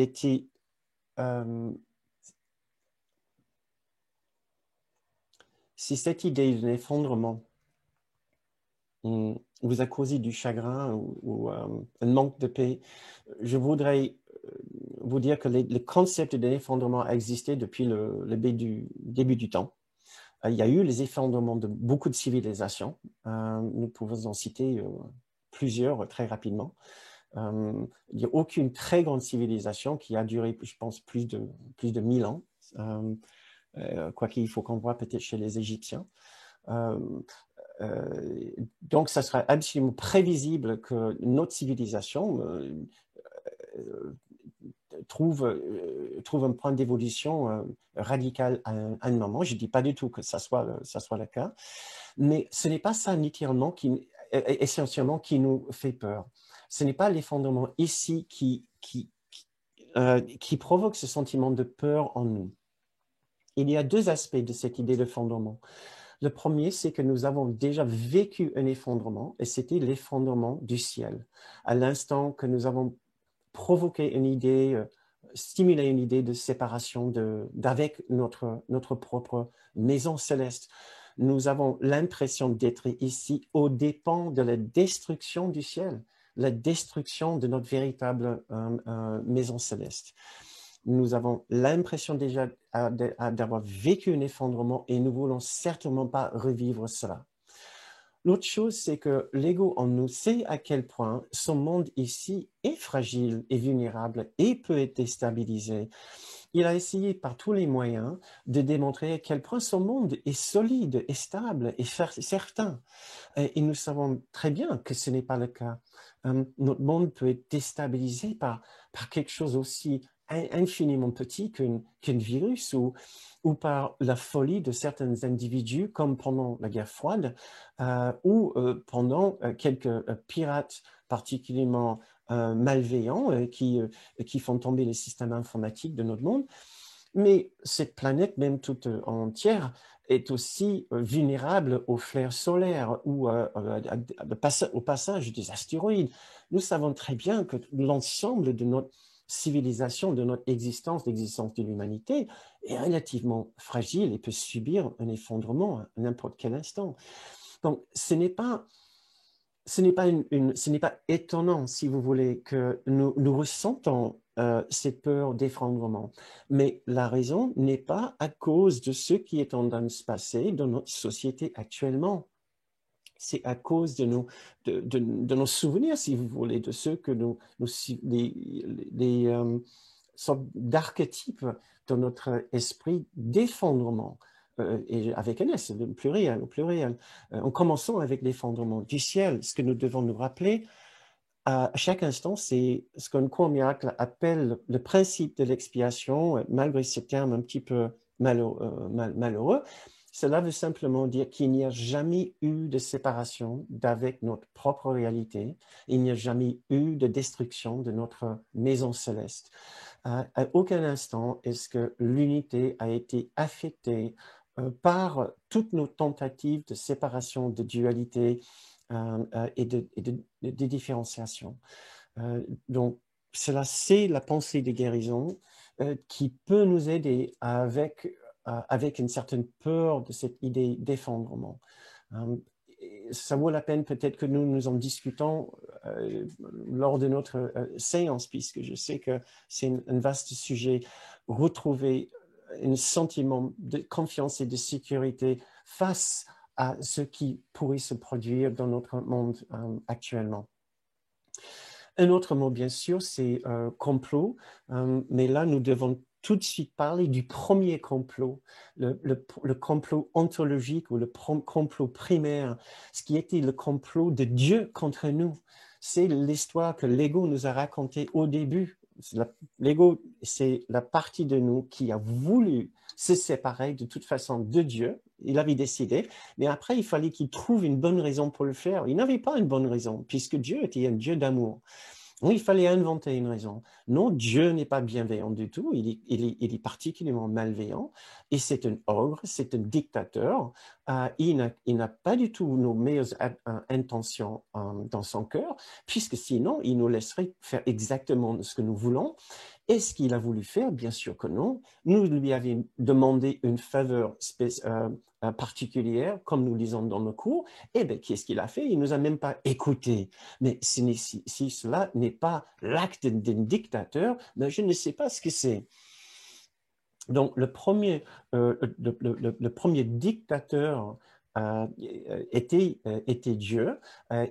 été si cette idée d'un effondrement vous a causé du chagrin ou un manque de paix, je voudrais vous dire que le concept d'un effondrement a existé depuis le début du temps. Il y a eu les effondrements de beaucoup de civilisations. Nous pouvons en citer plusieurs très rapidement. Il n'y a aucune très grande civilisation qui a duré, je pense, plus de 1000 ans, quoi qu'il faut qu'on voit peut-être chez les Égyptiens. Donc, ça sera absolument prévisible que notre civilisation trouve un point d'évolution radical à un moment. Je ne dis pas du tout que ça soit le cas, mais ce n'est pas ça littéralement essentiellement qui nous fait peur. Ce n'est pas l'effondrement ici qui provoque ce sentiment de peur en nous. Il y a deux aspects de cette idée d'effondrement. Le premier, c'est que nous avons déjà vécu un effondrement, et c'était l'effondrement du ciel. À l'instant que nous avons provoqué une idée, stimulé une idée de séparation d'avec notre propre maison céleste, nous avons l'impression d'être ici aux dépens de la destruction du ciel, la destruction de notre véritable maison céleste. Nous avons l'impression déjà d'avoir vécu un effondrement et nous ne voulons certainement pas revivre cela. L'autre chose, c'est que l'ego en nous sait à quel point ce monde ici est fragile et vulnérable et peut être déstabilisé. Il a essayé par tous les moyens de démontrer à quel point ce monde est solide, est stable et certain. Et nous savons très bien que ce n'est pas le cas. Notre monde peut être déstabilisé par quelque chose aussi infiniment petit qu'un virus ou par la folie de certains individus, comme pendant la guerre froide ou pendant quelques pirates particulièrement malveillants qui font tomber les systèmes informatiques de notre monde. Mais cette planète, même toute entière, est aussi vulnérable aux flares solaires ou au passage des astéroïdes. Nous savons très bien que l'ensemble de notre civilisation, de notre existence, l'existence de l'humanité, est relativement fragile et peut subir un effondrement à n'importe quel instant. Donc, ce n'est pas étonnant, si vous voulez, que nous ressentons cette peur d'effondrement. Mais la raison n'est pas à cause de ce qui est en train de se passer dans notre société actuellement. C'est à cause de nos souvenirs, si vous voulez, de ceux que les sortes d'archétypes dans notre esprit d'effondrement. Et avec un S, au pluriel. En commençant avec l'effondrement du ciel, ce que nous devons nous rappeler à chaque instant, c'est ce qu'un cours miracle appelle le principe de l'expiation, malgré ce terme un petit peu malheureux. Cela veut simplement dire qu'il n'y a jamais eu de séparation d'avec notre propre réalité. Il n'y a jamais eu de destruction de notre maison céleste. À aucun instant est-ce que l'unité a été affectée par toutes nos tentatives de séparation, de dualité et de différenciation. Donc, cela, c'est la pensée de guérison. qui peut nous aider avec une certaine peur de cette idée d'effondrement. Ça vaut la peine peut-être que nous en discutons lors de notre séance, puisque je sais que c'est un vaste sujet. Retrouver un sentiment de confiance et de sécurité face à ce qui pourrait se produire dans notre monde actuellement. Un autre mot, bien sûr, c'est complot, mais là, nous devons tout de suite parler du premier complot, le complot ontologique ou le complot primaire, ce qui était le complot de Dieu contre nous. C'est l'histoire que l'ego nous a racontée au début. L'ego, c'est la partie de nous qui a voulu se séparer de toute façon de Dieu. Il avait décidé, mais après, il fallait qu'il trouve une bonne raison pour le faire. Il n'avait pas une bonne raison, puisque Dieu était un Dieu d'amour. Il fallait inventer une raison. Non, Dieu n'est pas bienveillant du tout, il est particulièrement malveillant, et c'est un ogre, c'est un dictateur, il n'a pas du tout nos meilleures intentions dans son cœur, puisque sinon, il nous laisserait faire exactement ce que nous voulons. Est-ce qu'il a voulu faire? Bien sûr que non. Nous lui avions demandé une faveur particulière, comme nous lisons dans nos cours. Eh bien, qu'est-ce qu'il a fait? Il ne nous a même pas écoutés. Mais si cela n'est pas l'acte d'un dictateur, ben je ne sais pas ce que c'est. Donc, le premier dictateur était Dieu,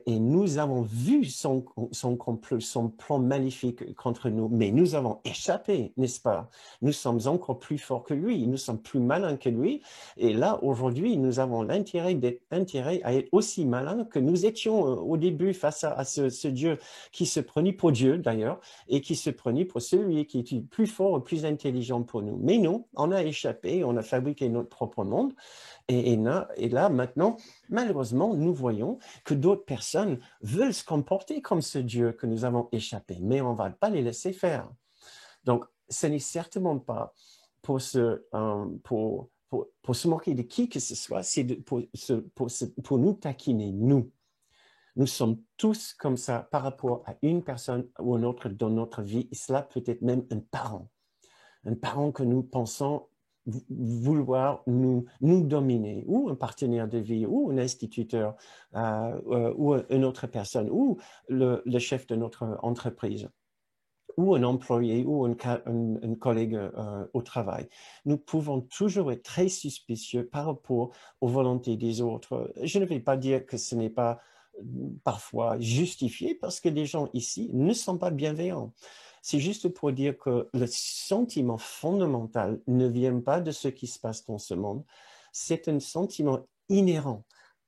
et nous avons vu son complot, son plan maléfique contre nous, mais nous avons échappé, n'est-ce pas? Nous sommes encore plus forts que lui, nous sommes plus malins que lui, et là, aujourd'hui, nous avons l'intérêt à être aussi malins que nous étions au début face à ce Dieu qui se prenait pour Dieu, d'ailleurs, et qui se prenait pour celui qui était plus fort et plus intelligent pour nous. Mais non, on a échappé, on a fabriqué notre propre monde. Et là, maintenant, malheureusement, nous voyons que d'autres personnes veulent se comporter comme ce Dieu que nous avons échappé, mais on ne va pas les laisser faire. Donc, ce n'est certainement pas pour se moquer de qui que ce soit, c'est pour nous taquiner, nous. Nous sommes tous comme ça par rapport à une personne ou une autre dans notre vie, et cela peut être même un parent que nous pensons vouloir nous dominer, ou un partenaire de vie, ou un instituteur, ou une autre personne, ou le chef de notre entreprise, ou un employé, ou un collègue au travail. Nous pouvons toujours être très suspicieux par rapport aux volontés des autres. Je ne vais pas dire que ce n'est pas parfois justifié, parce que les gens ici ne sont pas bienveillants. C'est juste pour dire que le sentiment fondamental ne vient pas de ce qui se passe dans ce monde. C'est un sentiment inhérent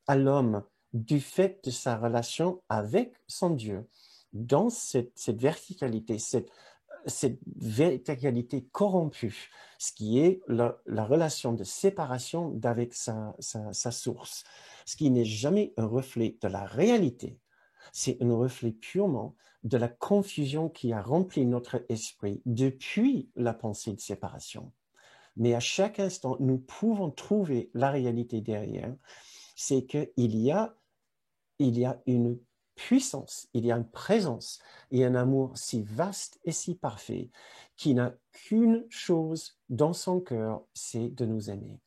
à l'homme du fait de sa relation avec son Dieu. Dans cette verticalité, cette verticalité corrompue, ce qui est la relation de séparation d'avec sa source, ce qui n'est jamais un reflet de la réalité, c'est un reflet purement de la confusion qui a rempli notre esprit depuis la pensée de séparation. Mais à chaque instant, nous pouvons trouver la réalité derrière, c'est qu'il y a une puissance, il y a une présence et un amour si vaste et si parfait qui n'a qu'une chose dans son cœur, c'est de nous aimer.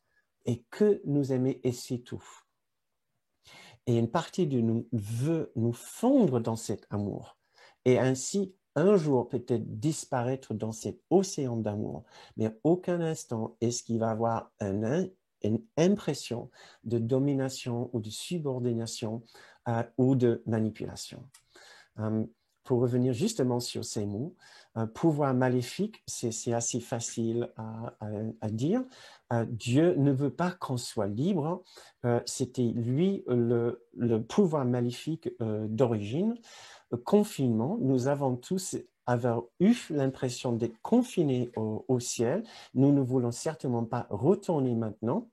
Et que nous aimer, et c'est tout. Et une partie de nous veut nous fondre dans cet amour et ainsi un jour peut-être disparaître dans cet océan d'amour. Mais aucun instant est-ce qu'il va avoir une impression de domination ou de subordination ou de manipulation. Pour revenir justement sur ces mots, pouvoir maléfique, c'est assez facile à dire. Dieu ne veut pas qu'on soit libre. C'était lui le pouvoir maléfique d'origine. Confinement, nous avons tous eu l'impression d'être confinés au ciel. Nous ne voulons certainement pas retourner maintenant.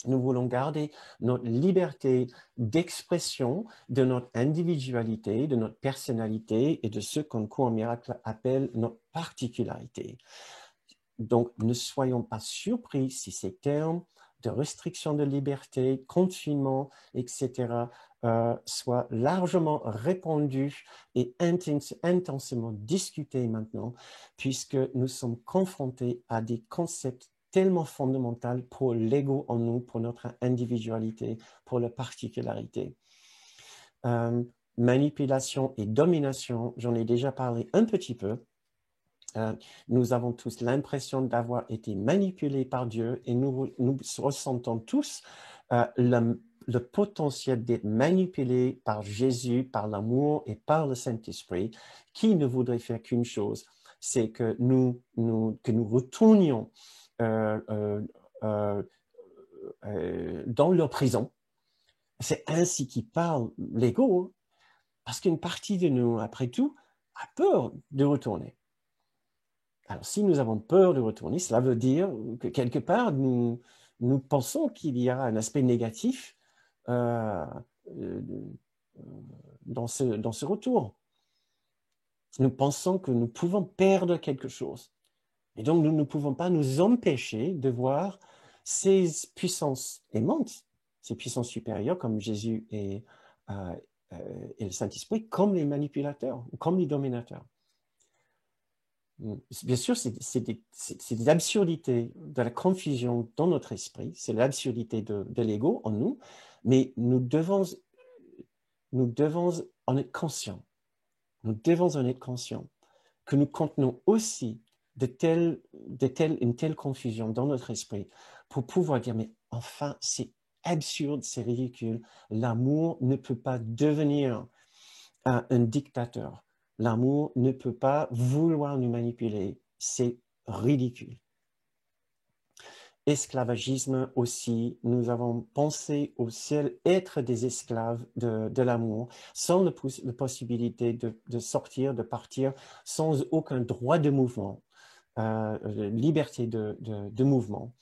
Nous voulons garder notre liberté d'expression, de notre individualité, de notre personnalité et de ce qu'en cours miracle appelle notre particularité. Donc, ne soyons pas surpris si ces termes de restriction de liberté, confinement, etc., soit largement répandu et intensément discuté maintenant, puisque nous sommes confrontés à des concepts tellement fondamentaux pour l'ego en nous, pour notre individualité, pour la particularité. Manipulation et domination, j'en ai déjà parlé un petit peu. Nous avons tous l'impression d'avoir été manipulés par Dieu et nous ressentons tous le potentiel d'être manipulés par Jésus, par l'amour et par le Saint-Esprit, qui ne voudrait faire qu'une chose, c'est que nous retournions dans leur prison. C'est ainsi qu'il parle l'ego, parce qu'une partie de nous, après tout, a peur de retourner. Alors, si nous avons peur de retourner, cela veut dire que quelque part, nous pensons qu'il y a un aspect négatif dans ce retour. Nous pensons que nous pouvons perdre quelque chose. Et donc, nous ne pouvons pas nous empêcher de voir ces puissances aimantes, ces puissances supérieures comme Jésus et le Saint-Esprit, comme les manipulateurs, comme les dominateurs. Bien sûr, c'est des absurdités de la confusion dans notre esprit, c'est l'absurdité de l'ego en nous, mais nous devons en être conscients. Nous devons en être conscients que nous contenons aussi une telle confusion dans notre esprit pour pouvoir dire, mais enfin, c'est absurde, c'est ridicule. L'amour ne peut pas devenir un dictateur. L'amour ne peut pas vouloir nous manipuler. C'est ridicule. Esclavagisme aussi, nous avons pensé au ciel être des esclaves de l'amour, sans la possibilité de sortir, de partir, sans aucun droit de mouvement, liberté de mouvement.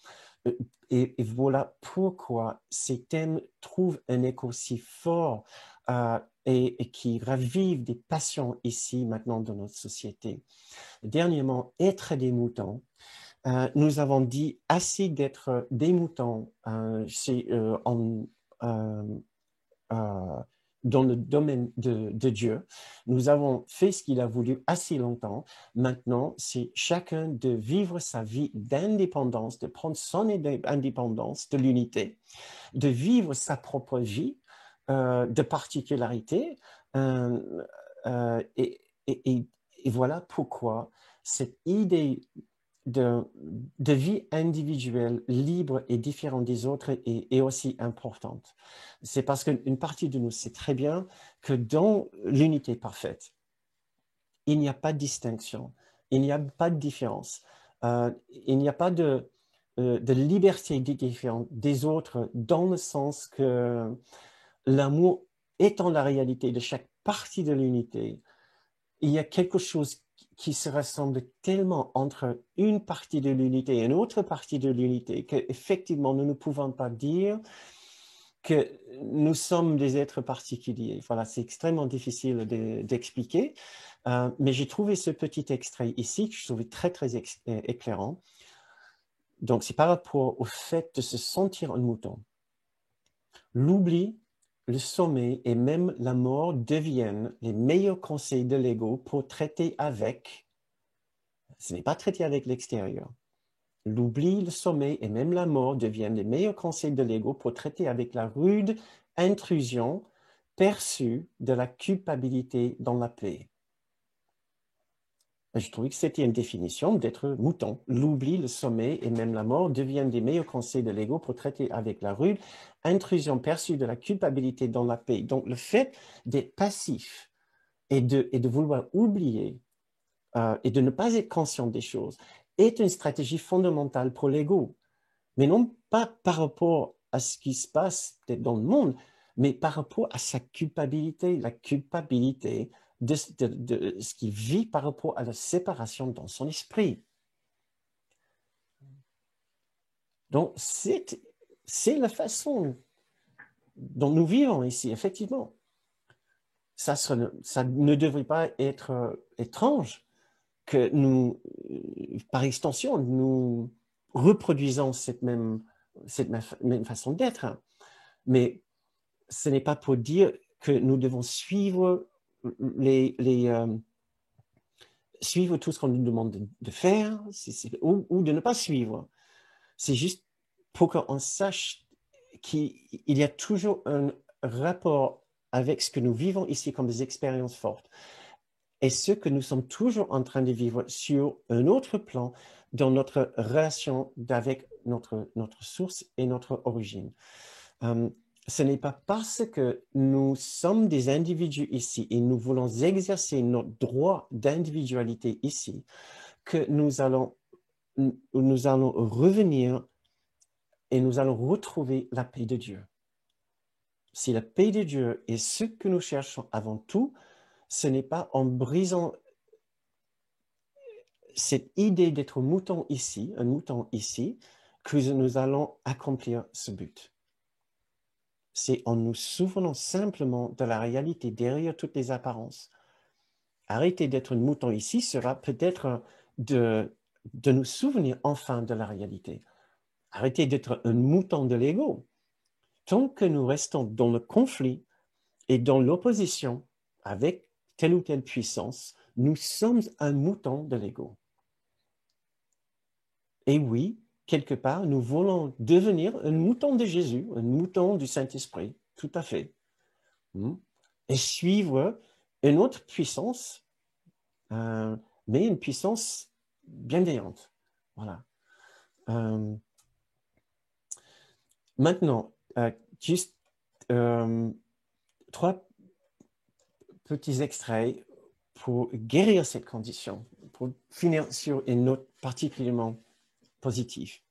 Et voilà pourquoi ces thèmes trouvent un écho si fort et qui ravivent des passions ici, maintenant, dans notre société. Dernièrement, être des moutons. Nous avons dit assez d'être des moutons dans le domaine de Dieu. Nous avons fait ce qu'il a voulu assez longtemps. Maintenant, c'est chacun de vivre sa vie d'indépendance, de prendre son indépendance de l'unité, de vivre sa propre vie de particularité. Et voilà pourquoi cette idée de vie individuelle, libre et différente des autres est aussi importante. C'est parce qu'une partie de nous sait très bien que dans l'unité parfaite, il n'y a pas de distinction, il n'y a pas de différence, il n'y a pas de liberté différente des autres dans le sens que l'amour étant la réalité de chaque partie de l'unité, il y a quelque chose qui se ressemble tellement entre une partie de l'unité et une autre partie de l'unité qu'effectivement, nous ne pouvons pas dire que nous sommes des êtres particuliers. Voilà, c'est extrêmement difficile d'expliquer, mais j'ai trouvé ce petit extrait ici que je trouvais très, très éclairant. Donc, c'est par rapport au fait de se sentir un mouton. L'oubli, le sommeil et même la mort deviennent les meilleurs conseils de l'ego pour traiter avec. Ce n'est pas traiter avec l'extérieur. L'oubli, le sommeil et même la mort deviennent les meilleurs conseils de l'ego pour traiter avec la rude intrusion perçue de la culpabilité dans la paix. Je trouvais que c'était une définition d'être mouton. L'oubli, le sommeil et même la mort deviennent des meilleurs conseils de l'ego pour traiter avec la rude intrusion perçue de la culpabilité dans la paix. Donc, le fait d'être passif et de vouloir oublier et de ne pas être conscient des choses est une stratégie fondamentale pour l'ego. Mais non pas par rapport à ce qui se passe dans le monde, mais par rapport à sa culpabilité, la culpabilité de ce qu'il vit par rapport à la séparation dans son esprit. Donc, c'est la façon dont nous vivons ici, effectivement. Ça ne devrait pas être étrange que nous, par extension, nous reproduisons cette même c'est ma façon d'être. Mais ce n'est pas pour dire que nous devons suivre suivre tout ce qu'on nous demande de faire ou de ne pas suivre. C'est juste pour qu'on sache qu'il y a toujours un rapport avec ce que nous vivons ici comme des expériences fortes et ce que nous sommes toujours en train de vivre sur un autre plan dans notre relation avec notre source et notre origine. Ce n'est pas parce que nous sommes des individus ici et nous voulons exercer notre droit d'individualité ici que nous allons revenir et nous allons retrouver la paix de Dieu. Si la paix de Dieu est ce que nous cherchons avant tout, ce n'est pas en brisant cette idée d'être un mouton ici, que nous allons accomplir ce but. C'est en nous souvenant simplement de la réalité derrière toutes les apparences. Arrêter d'être un mouton ici sera peut-être de nous souvenir enfin de la réalité. Arrêter d'être un mouton de l'ego. Tant que nous restons dans le conflit et dans l'opposition avec telle ou telle puissance, nous sommes un mouton de l'ego. Et oui, quelque part, nous voulons devenir un mouton de Jésus, un mouton du Saint-Esprit, tout à fait. Et suivre une autre puissance, mais une puissance bienveillante. Voilà. Maintenant, juste 3 petits extraits pour guérir cette condition, pour finir sur une note particulièrement positive.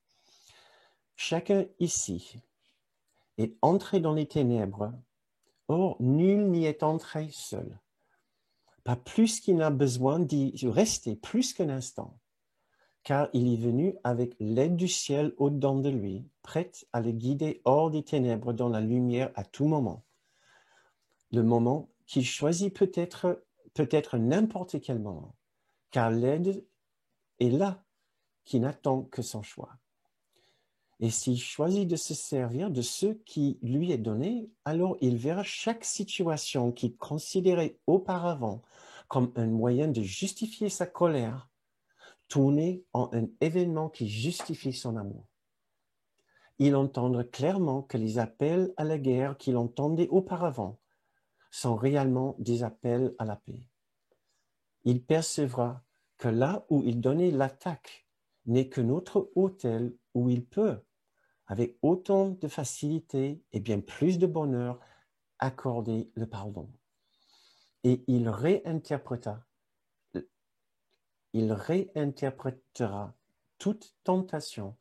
Chacun ici est entré dans les ténèbres, or nul n'y est entré seul. Pas plus qu'il n'a besoin d'y rester plus qu'un instant, car il est venu avec l'aide du ciel au-dedans de lui, prête à le guider hors des ténèbres dans la lumière à tout moment. Le moment qu'il choisit peut-être n'importe quel moment, car l'aide est là, qui n'attend que son choix. Et s'il choisit de se servir de ce qui lui est donné, alors il verra chaque situation qu'il considérait auparavant comme un moyen de justifier sa colère, tourner en un événement qui justifie son amour. Il entendra clairement que les appels à la guerre qu'il entendait auparavant sont réellement des appels à la paix. Il percevra que là où il donnait l'attaque n'est que notre autel où il peut, avec autant de facilité et bien plus de bonheur, accorder le pardon. Et il réinterprétera toute tentation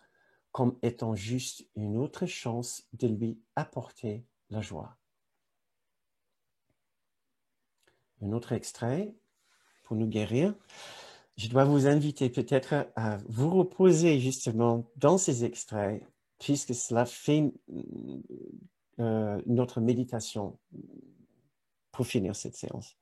comme étant juste une autre chance de lui apporter la joie. Un autre extrait pour nous guérir. Je dois vous inviter peut-être à vous reposer justement dans ces extraits, puisque cela fait notre méditation pour finir cette séance.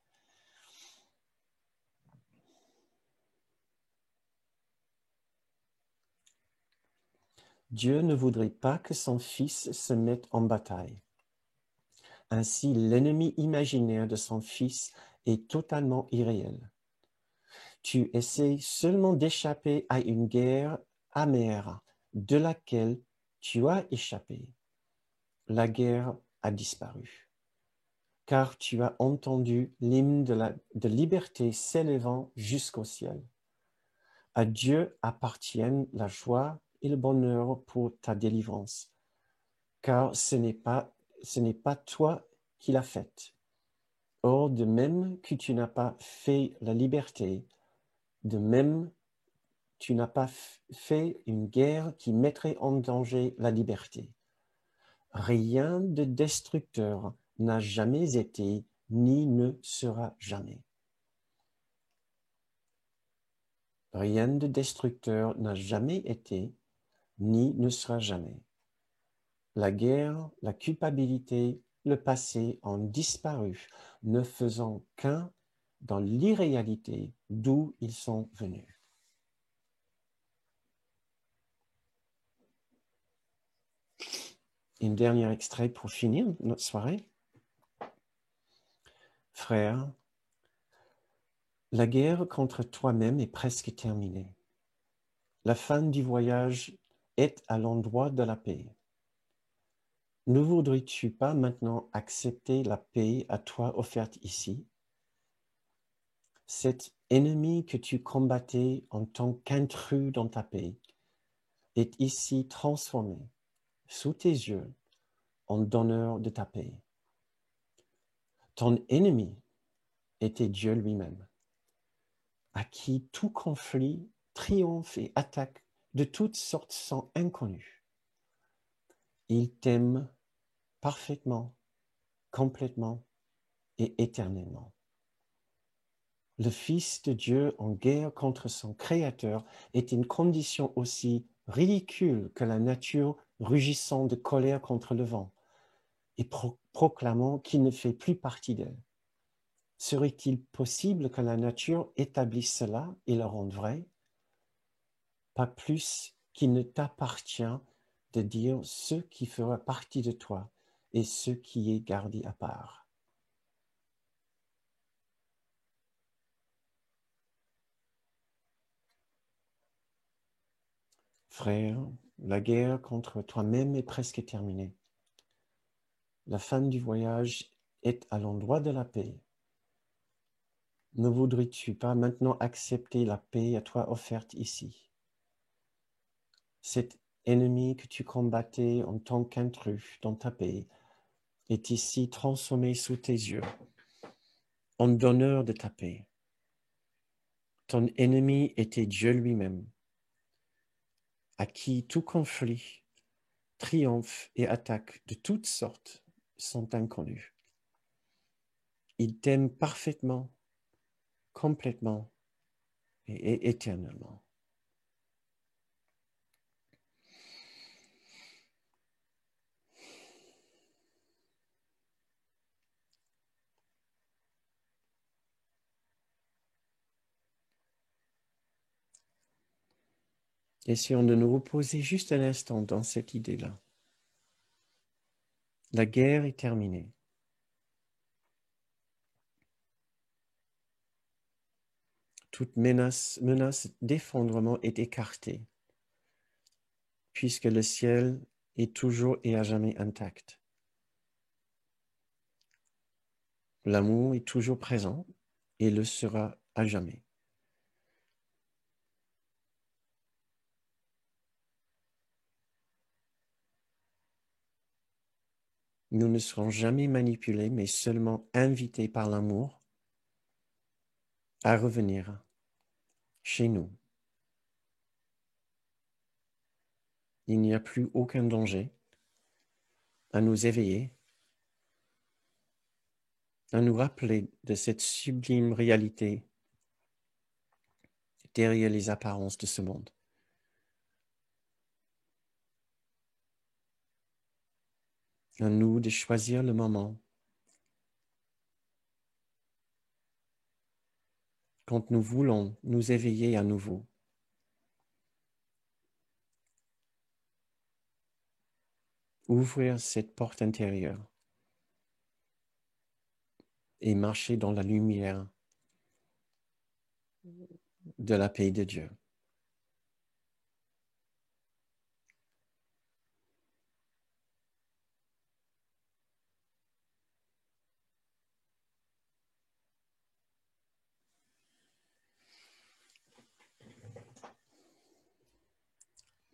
Dieu ne voudrait pas que son Fils se mette en bataille. Ainsi, l'ennemi imaginaire de son Fils est totalement irréel. Tu essaies seulement d'échapper à une guerre amère de laquelle tu as échappé. La guerre a disparu, car tu as entendu l'hymne de liberté s'élevant jusqu'au ciel. À Dieu appartiennent la joie et le bonheur pour ta délivrance, car ce n'est pas toi qui l'as faite. Or, de même que tu n'as pas fait la liberté, de même tu n'as pas fait une guerre qui mettrait en danger la liberté. Rien de destructeur n'a jamais été, ni ne sera jamais. Rien de destructeur n'a jamais été, ni ne sera jamais. La guerre, la culpabilité, le passé ont disparu, ne faisant qu'un dans l'irréalité d'où ils sont venus. un dernier extrait pour finir notre soirée. Frère, la guerre contre toi-même est presque terminée. La fin du voyage est à l'endroit de la paix. Ne voudrais-tu pas maintenant accepter la paix à toi offerte ici? Cet ennemi que tu combattais en tant qu'intrus dans ta paix est ici transformé sous tes yeux en donneur de ta paix. Ton ennemi était Dieu lui-même, à qui tout conflit, triomphe et attaque de toutes sortes sont inconnus. Il t'aime parfaitement, complètement et éternellement. Le Fils de Dieu en guerre contre son Créateur est une condition aussi ridicule que la nature rugissant de colère contre le vent et proclamant qu'il ne fait plus partie d'elle. Serait-il possible que la nature établisse cela et le rende vrai? Pas plus qu'il ne t'appartient de dire ce qui fera partie de toi et ce qui est gardé à part. Frère, la guerre contre toi-même est presque terminée. La fin du voyage est à l'endroit de la paix. Ne voudrais-tu pas maintenant accepter la paix à toi offerte ici? Cet ennemi que tu combattais en tant qu'intrus dans ta paix est ici transformé sous tes yeux en donneur de ta paix. Ton ennemi était Dieu lui-même, à qui tout conflit, triomphe et attaque de toutes sortes sont inconnus. Il t'aime parfaitement, complètement et éternellement. Essayons de nous reposer juste un instant dans cette idée-là. La guerre est terminée. Toute menace d'effondrement est écartée, puisque le ciel est toujours et à jamais intact. L'amour est toujours présent et le sera à jamais. Nous ne serons jamais manipulés, mais seulement invités par l'amour à revenir chez nous. Il n'y a plus aucun danger à nous éveiller, à nous rappeler de cette sublime réalité derrière les apparences de ce monde. À nous de choisir le moment quand nous voulons nous éveiller à nouveau. Ouvrir cette porte intérieure et marcher dans la lumière de la paix de Dieu.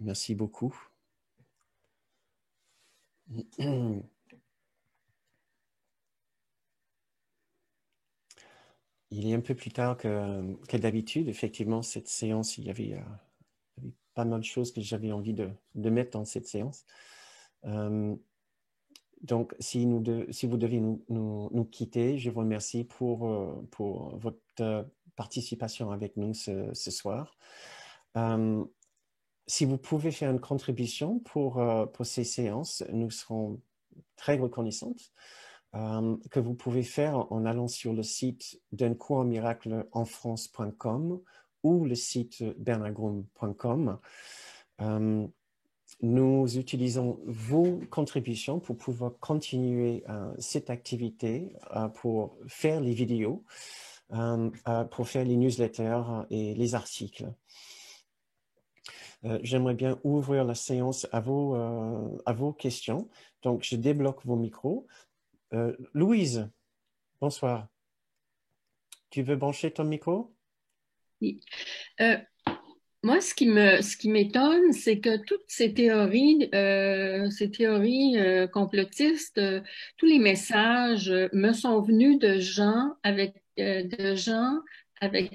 Merci beaucoup. Il est un peu plus tard que d'habitude. Effectivement, cette séance, il y avait pas mal de choses que j'avais envie de mettre dans cette séance. Donc, si vous devez nous quitter, je vous remercie pour votre participation avec nous ce soir. Si vous pouvez faire une contribution pour ces séances, nous serons très reconnaissantes. Que vous pouvez faire en allant sur le site d'un cours miracle en France.com ou le site bernardgroom.com. nous utilisons vos contributions pour pouvoir continuer cette activité, pour faire les vidéos, pour faire les newsletters et les articles. J'aimerais bien ouvrir la séance à vos questions. Donc, je débloque vos micros. Louise, bonsoir. Tu veux brancher ton micro? Oui. Moi, ce qui m'étonne, c'est que toutes ces théories complotistes, tous les messages me sont venus de gens avec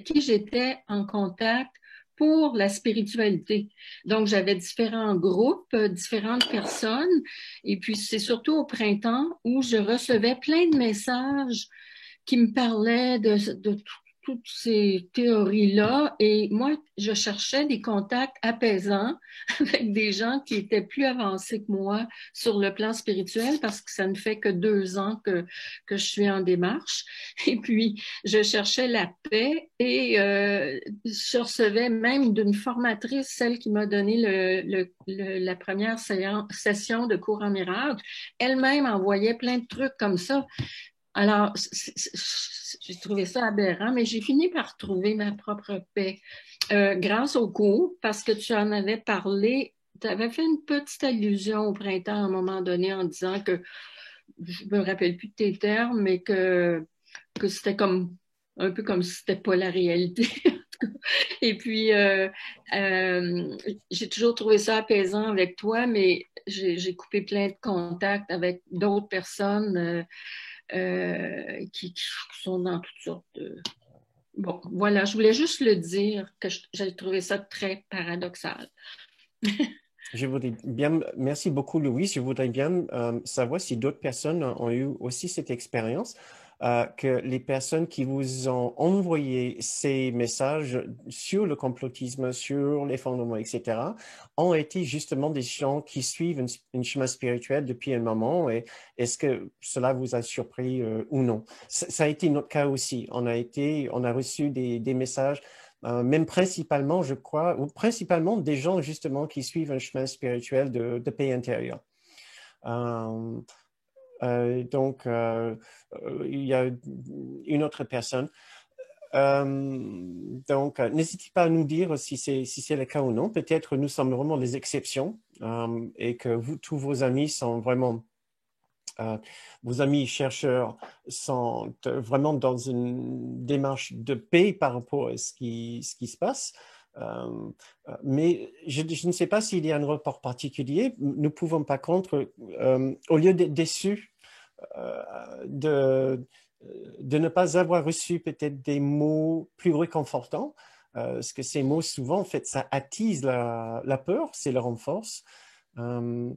qui j'étais en contact pour la spiritualité. Donc, j'avais différents groupes, différentes personnes, et puis c'est surtout au printemps où je recevais plein de messages qui me parlaient de toutes ces théories-là. Et moi, je cherchais des contacts apaisants avec des gens qui étaient plus avancés que moi sur le plan spirituel parce que ça ne fait que 2 ans que je suis en démarche. Et puis, je cherchais la paix et je recevais même d'une formatrice, celle qui m'a donné la première session de cours en miracle. Elle-même envoyait plein de trucs comme ça. Alors, j'ai trouvé ça aberrant, mais j'ai fini par trouver ma propre paix grâce au cours, parce que tu en avais parlé, tu avais fait une petite allusion au printemps à un moment donné en disant que, je me rappelle plus de tes termes, mais que c'était comme un peu comme si c'était pas la réalité. Et puis, j'ai toujours trouvé ça apaisant avec toi, mais j'ai coupé plein de contacts avec d'autres personnes. Qui sont dans toutes sortes de... Bon, voilà, je voulais juste le dire que j'ai trouvé ça très paradoxal. Je voudrais bien, merci beaucoup, Louise. Je voudrais bien savoir si d'autres personnes ont eu aussi cette expérience, que les personnes qui vous ont envoyé ces messages sur le complotisme, sur l'effondrement, etc., ont été justement des gens qui suivent un chemin spirituel depuis un moment. Et est-ce que cela vous a surpris ou non? Ça a été notre cas aussi. On a reçu des messages même principalement, je crois, ou principalement des gens justement qui suivent un chemin spirituel de paix intérieure. Euh, il y a une autre personne. N'hésitez pas à nous dire si c'est le cas ou non. Peut-être nous sommes vraiment les exceptions et que tous vos amis sont vraiment vos amis chercheurs sont vraiment dans une démarche de paix par rapport à ce qui se passe. Euh, mais je ne sais pas s'il y a un rapport particulier. Nous ne pouvons pas contre, au lieu d'être déçus euh, de, de ne pas avoir reçu peut-être des mots plus réconfortants, parce que ces mots, souvent, en fait, ça attise la peur, c'est le renforce. Euh,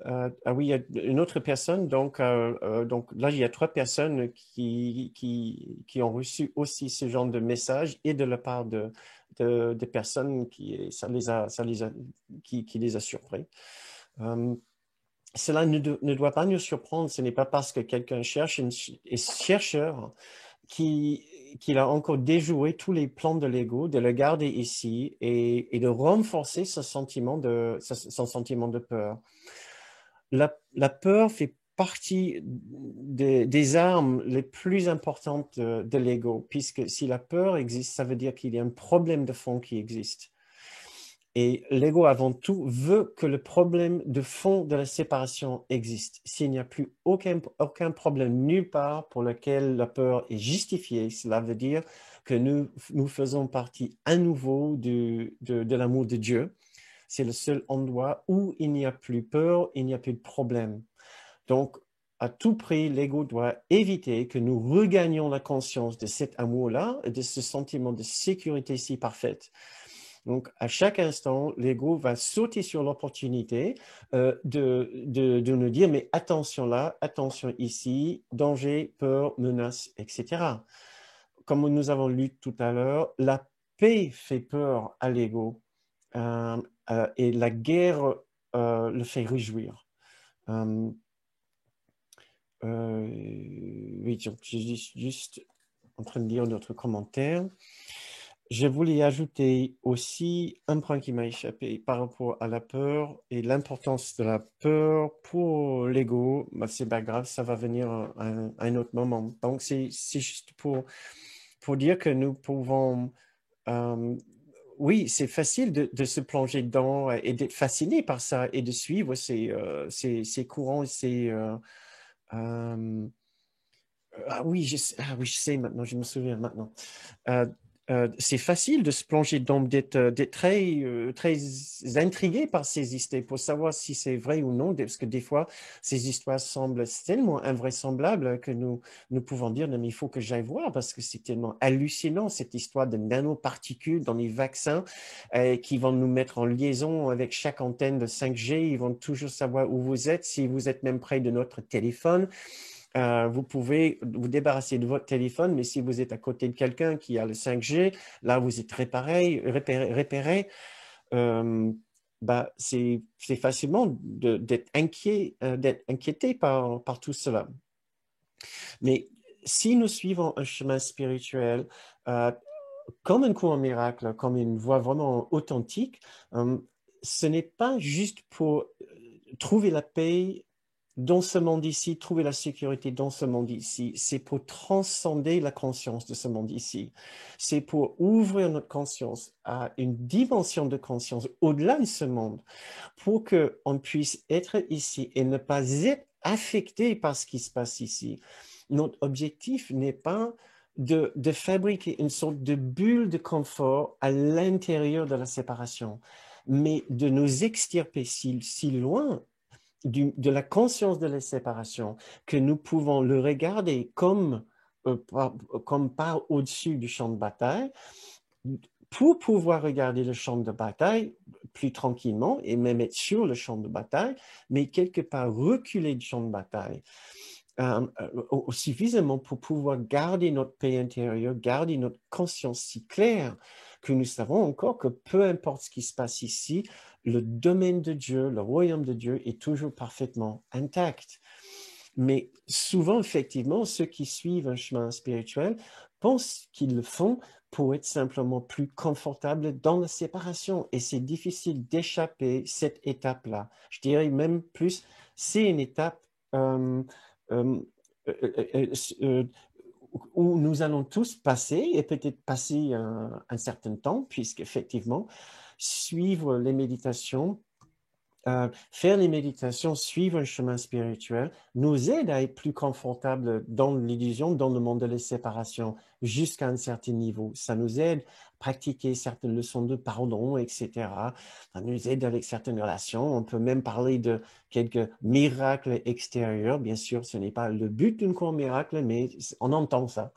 ah oui, il y a une autre personne. Donc là, il y a 3 personnes qui ont reçu aussi ce genre de message et de la part de personnes qui les a surpris. Euh, Cela ne doit pas nous surprendre. Ce n'est pas parce que quelqu'un cherche et chercheur qu'il a encore déjoué tous les plans de l'ego, de le garder ici et de renforcer son sentiment de peur. La peur fait partie des armes les plus importantes de l'ego, puisque si la peur existe, ça veut dire qu'il y a un problème de fond qui existe. Et l'ego, avant tout, veut que le problème de fond de la séparation existe. S'il n'y a plus aucun problème nulle part pour lequel la peur est justifiée, cela veut dire que nous faisons partie à nouveau de l'amour de Dieu. C'est le seul endroit où il n'y a plus peur, il n'y a plus de problème. Donc, à tout prix, l'ego doit éviter que nous regagnions la conscience de cet amour-là et de ce sentiment de sécurité si parfaite. Donc, à chaque instant, l'ego va sauter sur l'opportunité de nous dire, mais attention là, attention ici, danger, peur, menace, etc. Comme nous avons lu tout à l'heure, la paix fait peur à l'ego et la guerre le fait réjouir. Euh, oui, donc, je suis juste en train de lire notre commentaire. Je voulais ajouter aussi un point qui m'a échappé par rapport à la peur et l'importance de la peur pour l'ego. Bah, c'est pas grave, ça va venir à un autre moment. Donc, c'est juste pour dire que nous pouvons, euh, oui, c'est facile de se plonger dedans et d'être fasciné par ça et de suivre ces courants, euh, ah oui, je sais maintenant, je me souviens maintenant. Euh, c'est facile de se plonger dedans, d'être très intrigué par ces histoires pour savoir si c'est vrai ou non, parce que des fois, ces histoires semblent tellement invraisemblables que nous pouvons dire, non, mais il faut que j'aille voir parce que c'est tellement hallucinant, cette histoire de nanoparticules dans les vaccins qui vont nous mettre en liaison avec chaque antenne de 5G. Ils vont toujours savoir où vous êtes, si vous êtes même près de notre téléphone. Vous pouvez vous débarrasser de votre téléphone, mais si vous êtes à côté de quelqu'un qui a le 5G, là, vous êtes repéré. Euh, bah, c'est facilement d'être d'être inquiété par tout cela. Mais si nous suivons un chemin spirituel, euh, comme un courant miracle, comme une voie vraiment authentique, ce n'est pas juste pour trouver la paix dans ce monde ici, trouver la sécurité dans ce monde ici. C'est pour transcender la conscience de ce monde ici. C'est pour ouvrir notre conscience à une dimension de conscience au-delà de ce monde, pour qu'on puisse être ici et ne pas être affecté par ce qui se passe ici. Notre objectif n'est pas de fabriquer une sorte de bulle de confort à l'intérieur de la séparation, mais de nous extirper si loin de la conscience de la séparation que nous pouvons le regarder comme par au-dessus du champ de bataille pour pouvoir regarder le champ de bataille plus tranquillement et même être sur le champ de bataille, mais quelque part reculer du champ de bataille. Suffisamment pour pouvoir garder notre paix intérieure, garder notre conscience si claire que nous savons encore que peu importe ce qui se passe ici, le domaine de Dieu, le royaume de Dieu est toujours parfaitement intact. Mais souvent, effectivement, ceux qui suivent un chemin spirituel pensent qu'ils le font pour être simplement plus confortables dans la séparation. Et c'est difficile d'échapper cette étape-là. Je dirais même plus, c'est une étape euh, euh, euh, où nous allons tous passer et peut-être passer un certain temps, puisqu'effectivement, suivre les méditations faire les méditations, suivre un chemin spirituel, nous aide à être plus confortable dans l'illusion, dans le monde de la séparation, jusqu'à un certain niveau. Ça nous aide à pratiquer certaines leçons de pardon, etc. Ça nous aide avec certaines relations. On peut même parler de quelques miracles extérieurs. Bien sûr, ce n'est pas le but d'un court miracle, mais on entend ça.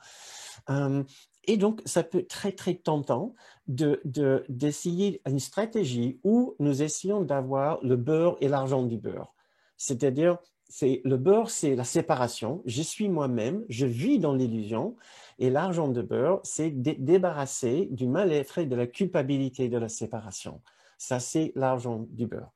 Euh, et donc, ça peut être très, très tentant d'essayer une stratégie où nous essayons d'avoir le beurre et l'argent du beurre. C'est-à-dire, le beurre, c'est la séparation. Je suis moi-même, je vis dans l'illusion. Et l'argent de beurre, c'est débarrasser du mal-être et de la culpabilité de la séparation. Ça, c'est l'argent du beurre.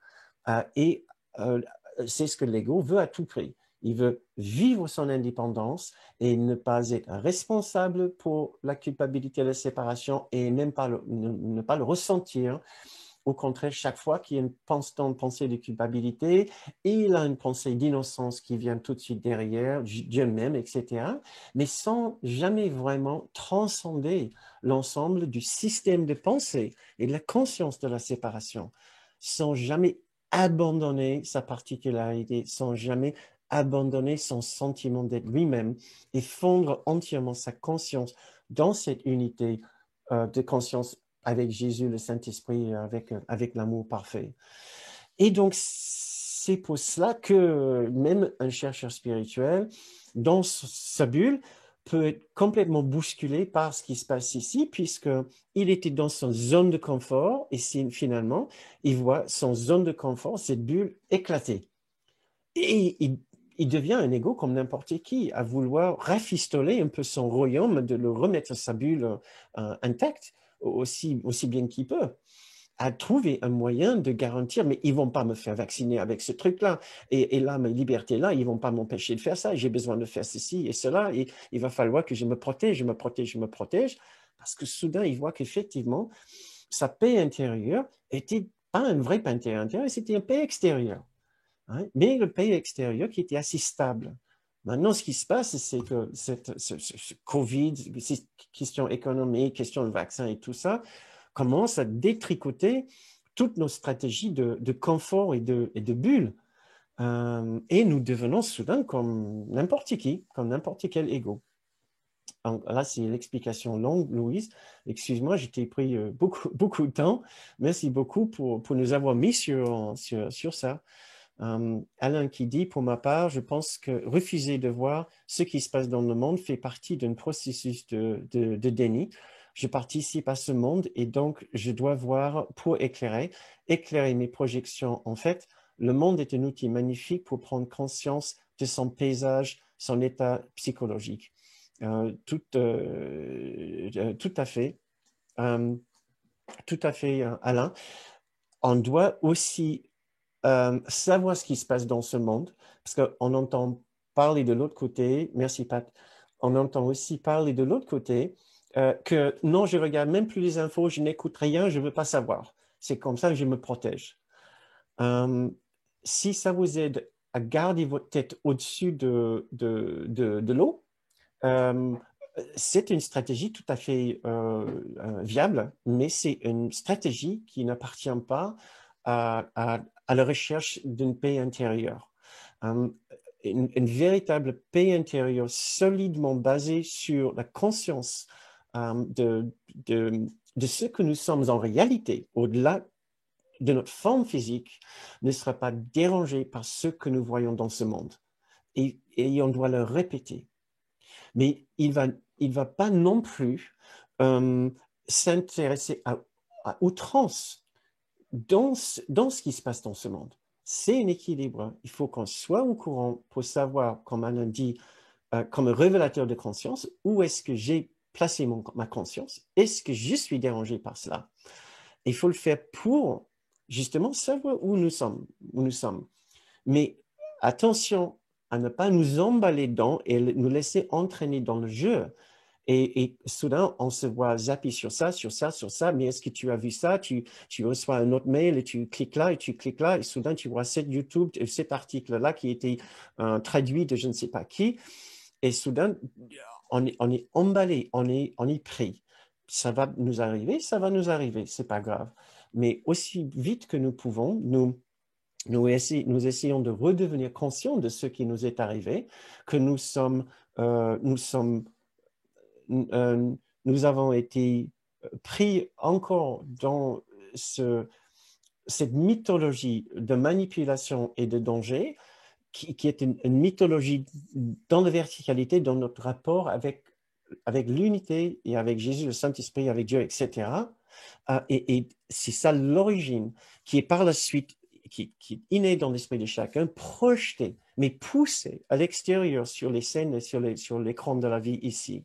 Et euh, c'est ce que l'ego veut à tout prix. Il veut vivre son indépendance et ne pas être responsable pour la culpabilité de la séparation et même pas ne pas le ressentir. Au contraire, chaque fois qu'il y a une pensée de culpabilité, il a une pensée d'innocence qui vient tout de suite derrière, Dieu même, etc., mais sans jamais vraiment transcender l'ensemble du système de pensée et de la conscience de la séparation, sans jamais abandonner sa particularité, sans jamais abandonner son sentiment d'être lui-même et fondre entièrement sa conscience dans cette unité de conscience avec Jésus, le Saint-Esprit, avec l'amour parfait. Et donc, c'est pour cela que même un chercheur spirituel, dans sa bulle, peut être complètement bousculé par ce qui se passe ici, puisqu'il était dans son zone de confort, et finalement, il voit son zone de confort, cette bulle, éclater. Et il devient un égo comme n'importe qui, à vouloir rafistoler un peu son royaume, de le remettre sa bulle intacte aussi bien qu'il peut, à trouver un moyen de garantir, mais ils ne vont pas me faire vacciner avec ce truc-là, et là, ma liberté-là, ils ne vont pas m'empêcher de faire ça, j'ai besoin de faire ceci et cela, et il va falloir que je me protège, je me protège, je me protège, parce que soudain, il voit qu'effectivement, sa paix intérieure n'était pas une vraie paix intérieure, c'était une paix extérieure. Hein, mais une paix extérieure qui était assez stable. Maintenant, ce qui se passe, c'est que ce Covid, ces questions économiques, questions de vaccins et tout ça, commence à détricoter toutes nos stratégies de confort et de bulle. Et nous devenons soudain comme n'importe qui, comme n'importe quel ego. Donc, là, c'est l'explication longue, Louise. Excuse-moi, je t'ai pris beaucoup de temps. Merci beaucoup pour nous avoir mis sur ça. Alain qui dit, pour ma part, je pense que refuser de voir ce qui se passe dans le monde fait partie d'un processus de déni. Je participe à ce monde et donc je dois voir pour éclairer mes projections. En fait, le monde est un outil magnifique pour prendre conscience de son paysage, son état psychologique. Tout à fait. Tout à fait, Alain. On doit aussi savoir ce qui se passe dans ce monde, parce qu'on entend parler de l'autre côté, merci Pat, on entend aussi parler de l'autre côté que non, je regarde même plus les infos, je n'écoute rien, je ne veux pas savoir. C'est comme ça que je me protège. Si ça vous aide à garder votre tête au-dessus de l'eau, c'est une stratégie tout à fait viable, mais c'est une stratégie qui n'appartient pas à la recherche d'une paix intérieure. Une véritable paix intérieure solidement basée sur la conscience de ce que nous sommes en réalité, au-delà de notre forme physique, ne sera pas dérangée par ce que nous voyons dans ce monde. Et on doit le répéter. Mais il va pas non plus s'intéresser à outrance dans ce qui se passe dans ce monde. C'est un équilibre. Il faut qu'on soit au courant pour savoir, comme Alain dit, comme un révélateur de conscience, où est-ce que j'ai placé ma conscience? Est-ce que je suis dérangé par cela? Il faut le faire pour justement savoir où nous sommes. Mais attention à ne pas nous emballer dedans et nous laisser entraîner dans le jeu. Et soudain, on se voit zapper sur ça, mais est-ce que tu as vu ça? Tu reçois un autre mail et tu cliques là, et soudain, tu vois cet article-là qui a été traduit de je ne sais pas qui, et soudain, on est emballé, on est pris. Ça va nous arriver, c'est pas grave. Mais aussi vite que nous pouvons, nous essayons de redevenir conscients de ce qui nous est arrivé, que nous avons été pris encore dans cette mythologie de manipulation et de danger, qui est une mythologie dans la verticalité, dans notre rapport avec l'unité et avec Jésus, le Saint-Esprit, avec Dieu, etc. Et c'est ça l'origine, qui est par la suite, qui est innée dans l'esprit de chacun, projetée, mais poussée à l'extérieur sur les scènes et sur l'écran de la vie ici.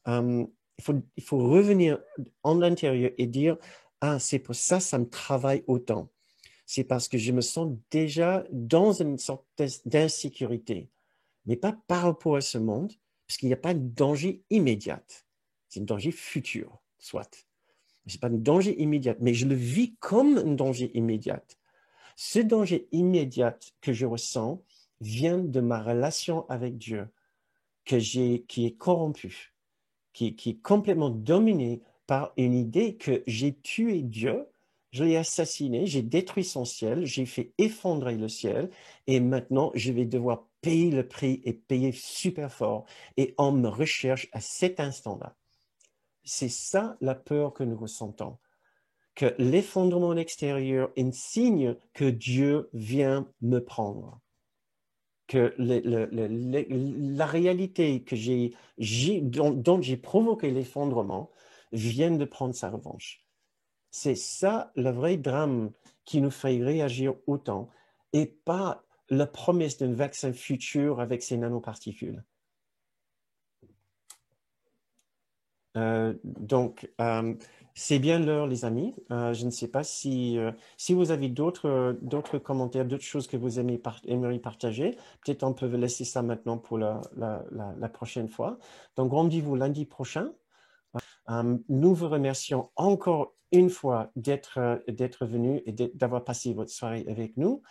Il faut revenir en l'intérieur et dire, ah, c'est pour ça, ça me travaille autant. C'est parce que je me sens déjà dans une sorte d'insécurité, mais pas par rapport à ce monde, parce qu'il n'y a pas de danger immédiat. C'est un danger futur, soit. Ce n'est pas un danger immédiat, mais je le vis comme un danger immédiat. Ce danger immédiat que je ressens vient de ma relation avec Dieu, qui est corrompue, qui est complètement dominée par une idée que j'ai tué Dieu, je l'ai assassiné, j'ai détruit son ciel, j'ai fait effondrer le ciel, et maintenant je vais devoir payer le prix et payer super fort. Et on me recherche à cet instant-là. C'est ça la peur que nous ressentons. Que l'effondrement extérieur est un signe que Dieu vient me prendre. Que la réalité dont j'ai provoqué l'effondrement vient de prendre sa revanche. C'est ça le vrai drame qui nous fait réagir autant, et pas la promesse d'un vaccin futur avec ces nanoparticules. Donc, c'est bien l'heure, les amis. Je ne sais pas si vous avez d'autres commentaires, d'autres choses que vous aimeriez partager. Peut-être on peut laisser ça maintenant pour la prochaine fois. Donc, rendez-vous lundi prochain Nous vous remercions encore une fois d'être venu et d'avoir passé votre soirée avec nous.